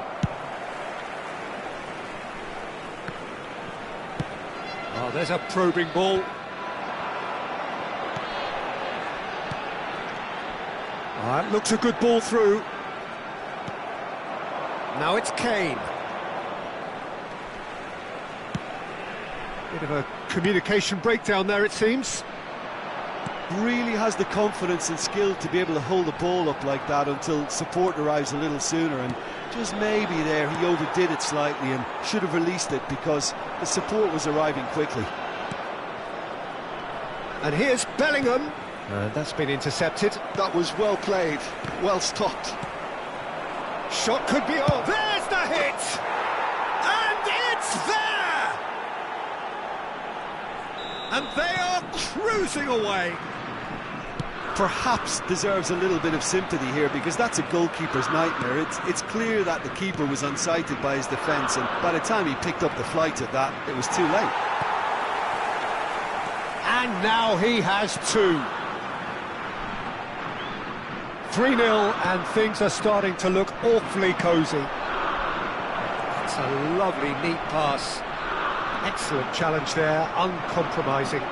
Oh, there's a probing ball. Oh, it looks a good ball through. Now it's Kane. Bit of a communication breakdown there, it seems. Really has the confidence and skill to be able to hold the ball up like that until support arrives a little sooner, and just maybe there he overdid it slightly and should have released it because the support was arriving quickly. And here's Bellingham. That's been intercepted. That was well played, well stopped. Shot could be on. There's the hit! And it's there! And they are cruising away. Perhaps deserves a little bit of sympathy here because that's a goalkeeper's nightmare. It's clear that the keeper was unsighted by his defence, and by the time he picked up the flight at that, it was too late. And now he has two. 3-0, and things are starting to look awfully cosy. It's a lovely, neat pass. Excellent challenge there, uncompromising.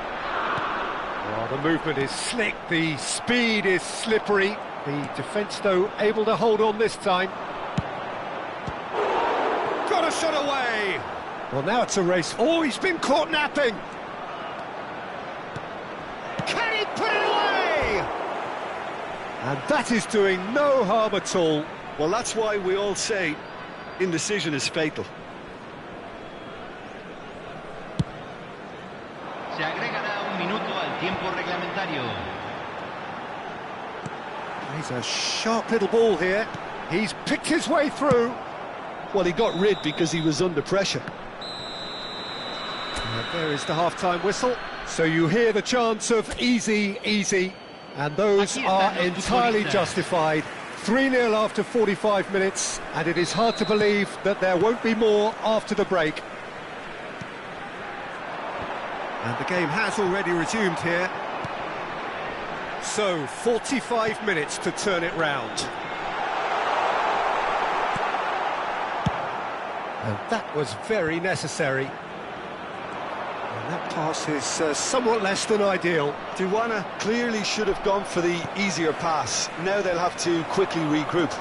Oh, the movement is slick, the speed is slippery. The defence, though, able to hold on this time. Got a shot away! Well, now it's a race. Oh, he's been caught napping! Can he put it away? And that is doing no harm at all. Well, that's why we all say indecision is fatal. Se agregará un minuto al tiempo reglamentario. He's a sharp little ball here. He's picked his way through. Well, he got rid because he was under pressure. And there is the half-time whistle. So you hear the chants of easy, easy. And those are entirely justified. 3-0 after 45 minutes. And it is hard to believe that there won't be more after the break. And the game has already resumed here. So, 45 minutes to turn it round. And that was very necessary. And that pass is somewhat less than ideal. Tijuana clearly should have gone for the easier pass. Now they'll have to quickly regroup.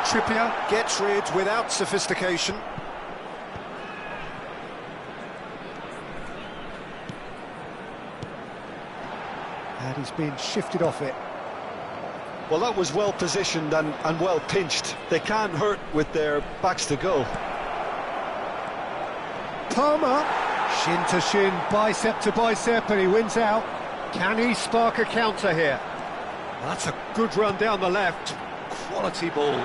Trippier gets rid without sophistication. And he's been shifted off it. Well, that was well positioned and well pinched. They can't hurt with their backs to goal. Palmer, shin to shin, bicep to bicep, and he wins out. Can he spark a counter here? That's a good run down the left. Quality ball.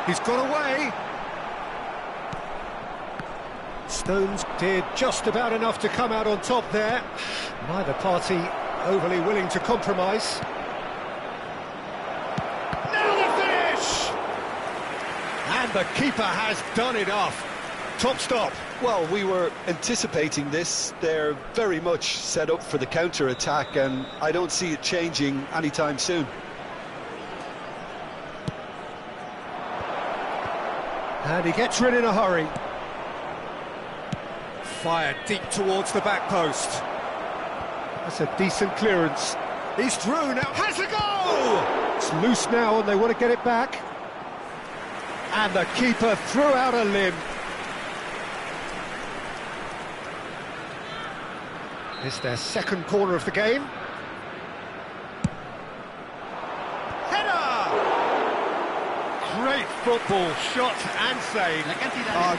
He's got away. Stones did just about enough to come out on top there. Neither party overly willing to compromise. Now the finish! And the keeper has done it off. Top stop. Well, we were anticipating this. They're very much set up for the counter-attack, and I don't see it changing anytime soon. And he gets rid in a hurry. Fired deep towards the back post. That's a decent clearance. He's through now. Has a goal! It's loose now and they want to get it back. And the keeper threw out a limb. It's their second corner of the game. Great football, shot and save.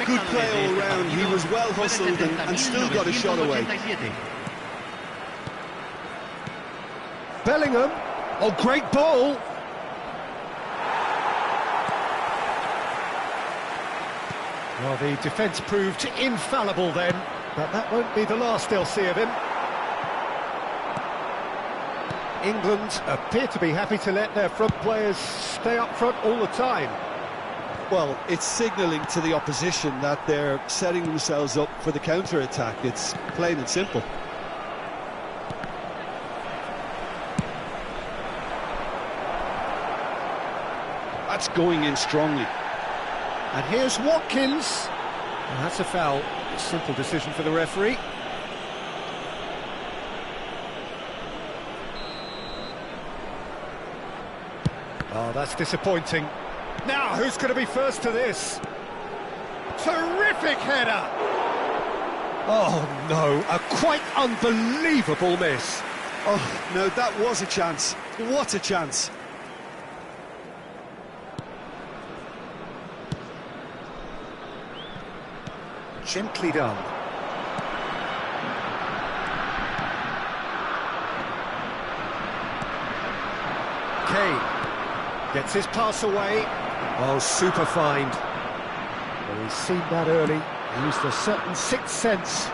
Good play all round. He was well hustled and still got a shot away. Bellingham. Oh, great ball. Well, the defence proved infallible then, but that won't be the last they'll see of him. England appear to be happy to let their front players stay up front all the time. Well, it's signalling to the opposition that they're setting themselves up for the counter-attack. It's plain and simple. That's going in strongly. And here's Watkins. And that's a foul. A simple decision for the referee. Oh, that's disappointing. Now, who's going to be first to this? Terrific header! Oh, no, a quite unbelievable miss. Oh, no, that was a chance. What a chance. Gently done. Kane gets his pass away. Oh, super find. Well, he's seen that early. He used a certain sixth sense.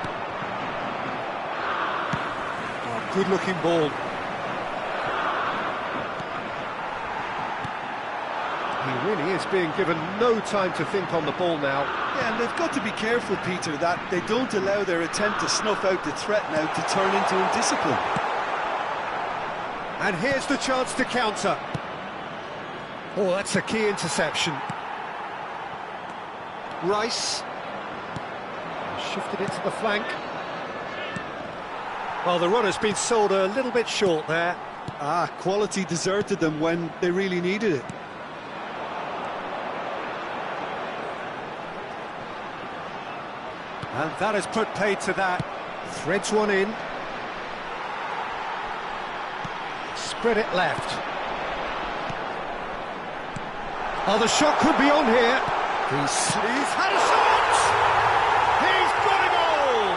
Oh, good-looking ball. He really is being given no time to think on the ball now. Yeah, and they've got to be careful, Peter, that they don't allow their attempt to snuff out the threat now to turn into indiscipline. And here's the chance to counter. Oh, that's a key interception. Rice. Shifted it to the flank. Well, the run has been sold a little bit short there. Ah, quality deserted them when they really needed it. And that has put paid to that. Threads one in. Spread it left. Oh, the shot could be on here. He's had a shot! He's got a goal!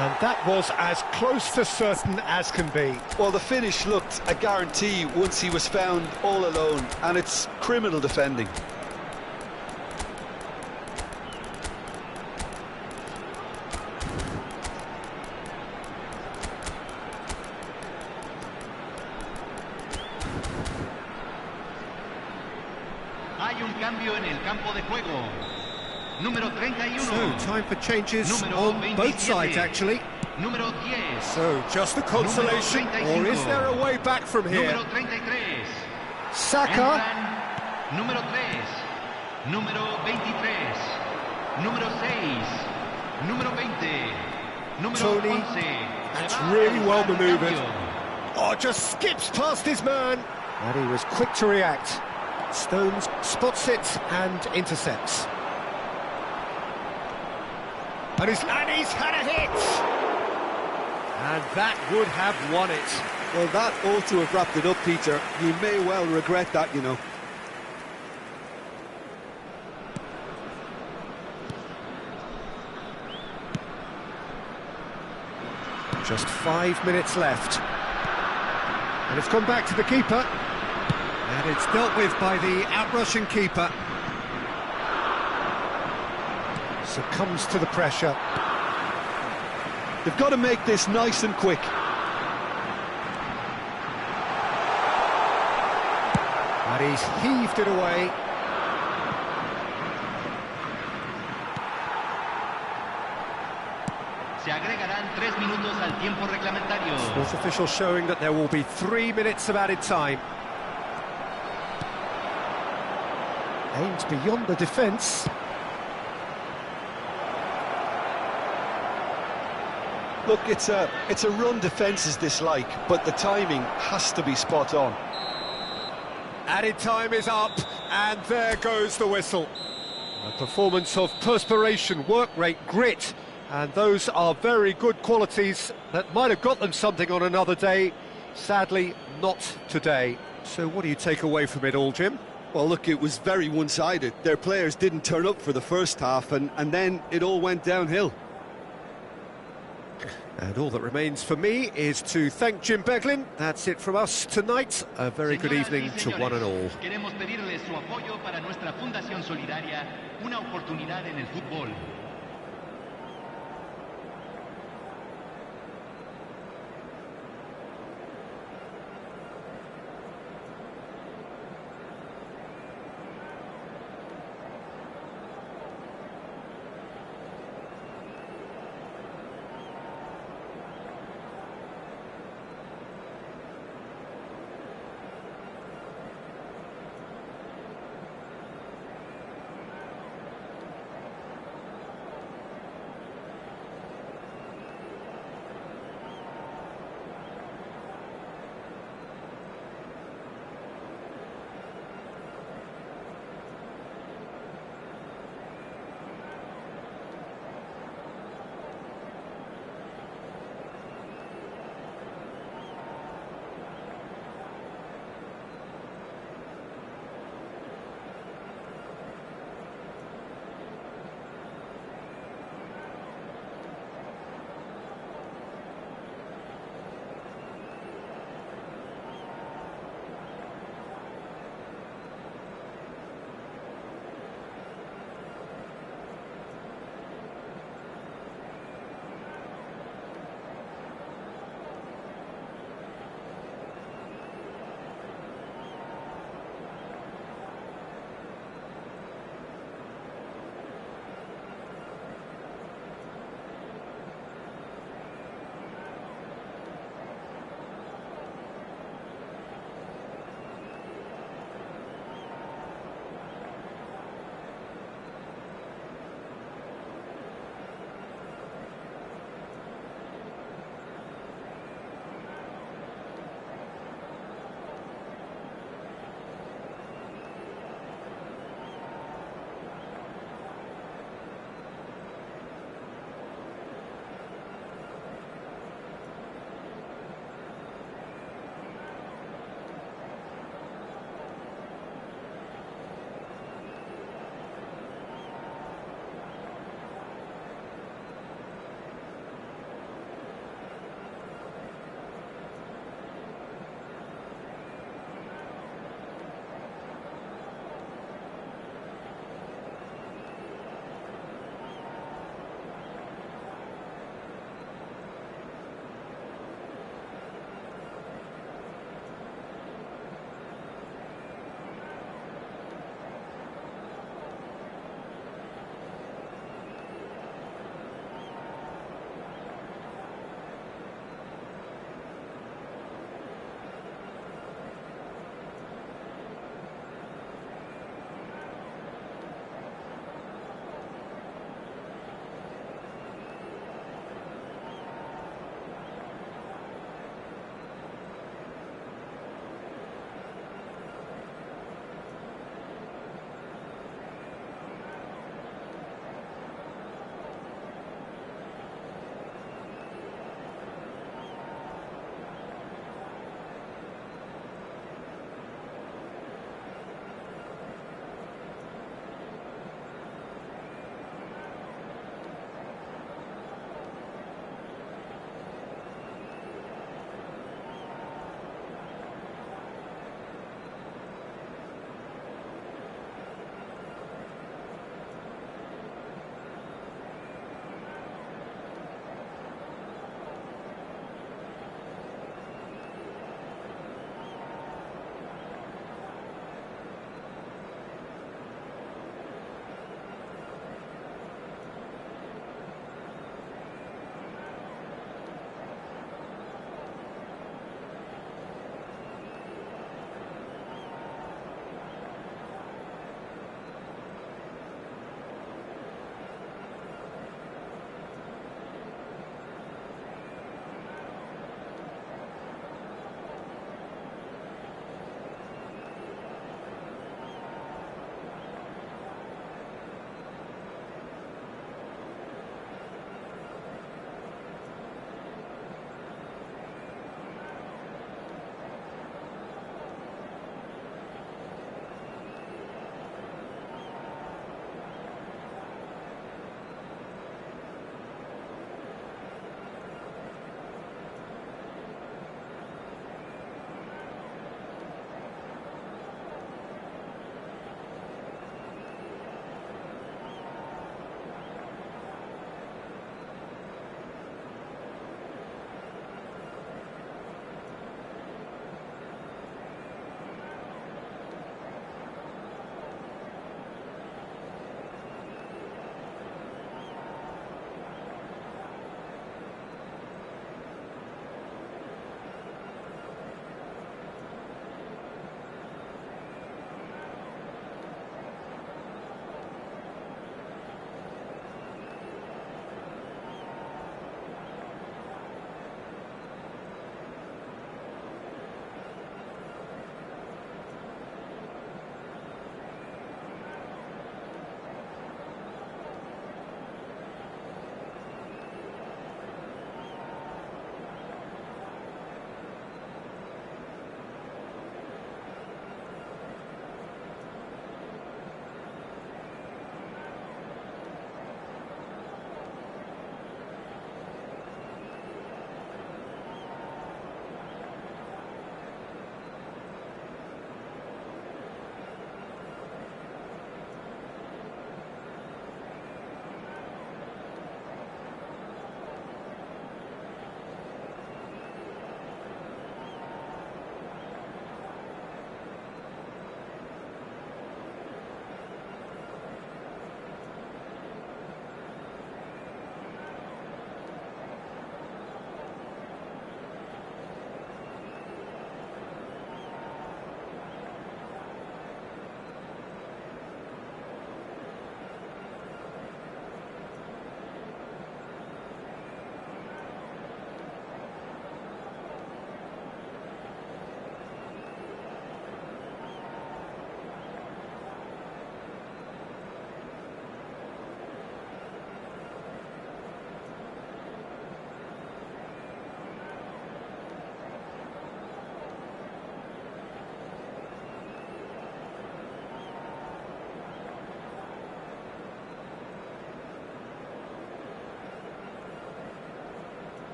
And that was as close to certain as can be. Well, the finish looked a guarantee once he was found all alone, and it's criminal defending. Hay un cambio en el campo de juego. Número 31. So, time for changes Número on 27. both sides, actually. Número 10. So, just a consolation, Número or is there a way back from here? Número 33. Saka. Entran número 3. Número 23. Número 6. Número 20. Número Tony. 11. That's Se va really a well usar el manoeuvred. cambio. Oh, just skips past his man. And he was quick to react. Stones spots it and intercepts. And he's had a hit! And that would have won it. Well, that ought to have wrapped it up, Peter. You may well regret that, you know. Just 5 minutes left. And it's gone back to the keeper. And it's dealt with by the outrushing keeper. Succumbs to the pressure. They've got to make this nice and quick. And he's heaved it away. Se agregarán 3 minutos al tiempo reglamentario. Sports official showing that there will be 3 minutes of added time. Aims beyond the defence. Look, it's a run defence's dislike, but the timing has to be spot on. Added time is up, and there goes the whistle. A performance of perspiration, work rate, grit, and those are very good qualities that might have got them something on another day. Sadly, not today. So what do you take away from it all, Jim? Well, look, it was very one-sided. Their players didn't turn up for the first half, and then it all went downhill. And all that remains for me is to thank Jim Beglin. That's it from us tonight. A very good evening to one and all. Queremos pedirles su apoyo para nuestra Fundación Solidaria, una oportunidad en el fútbol.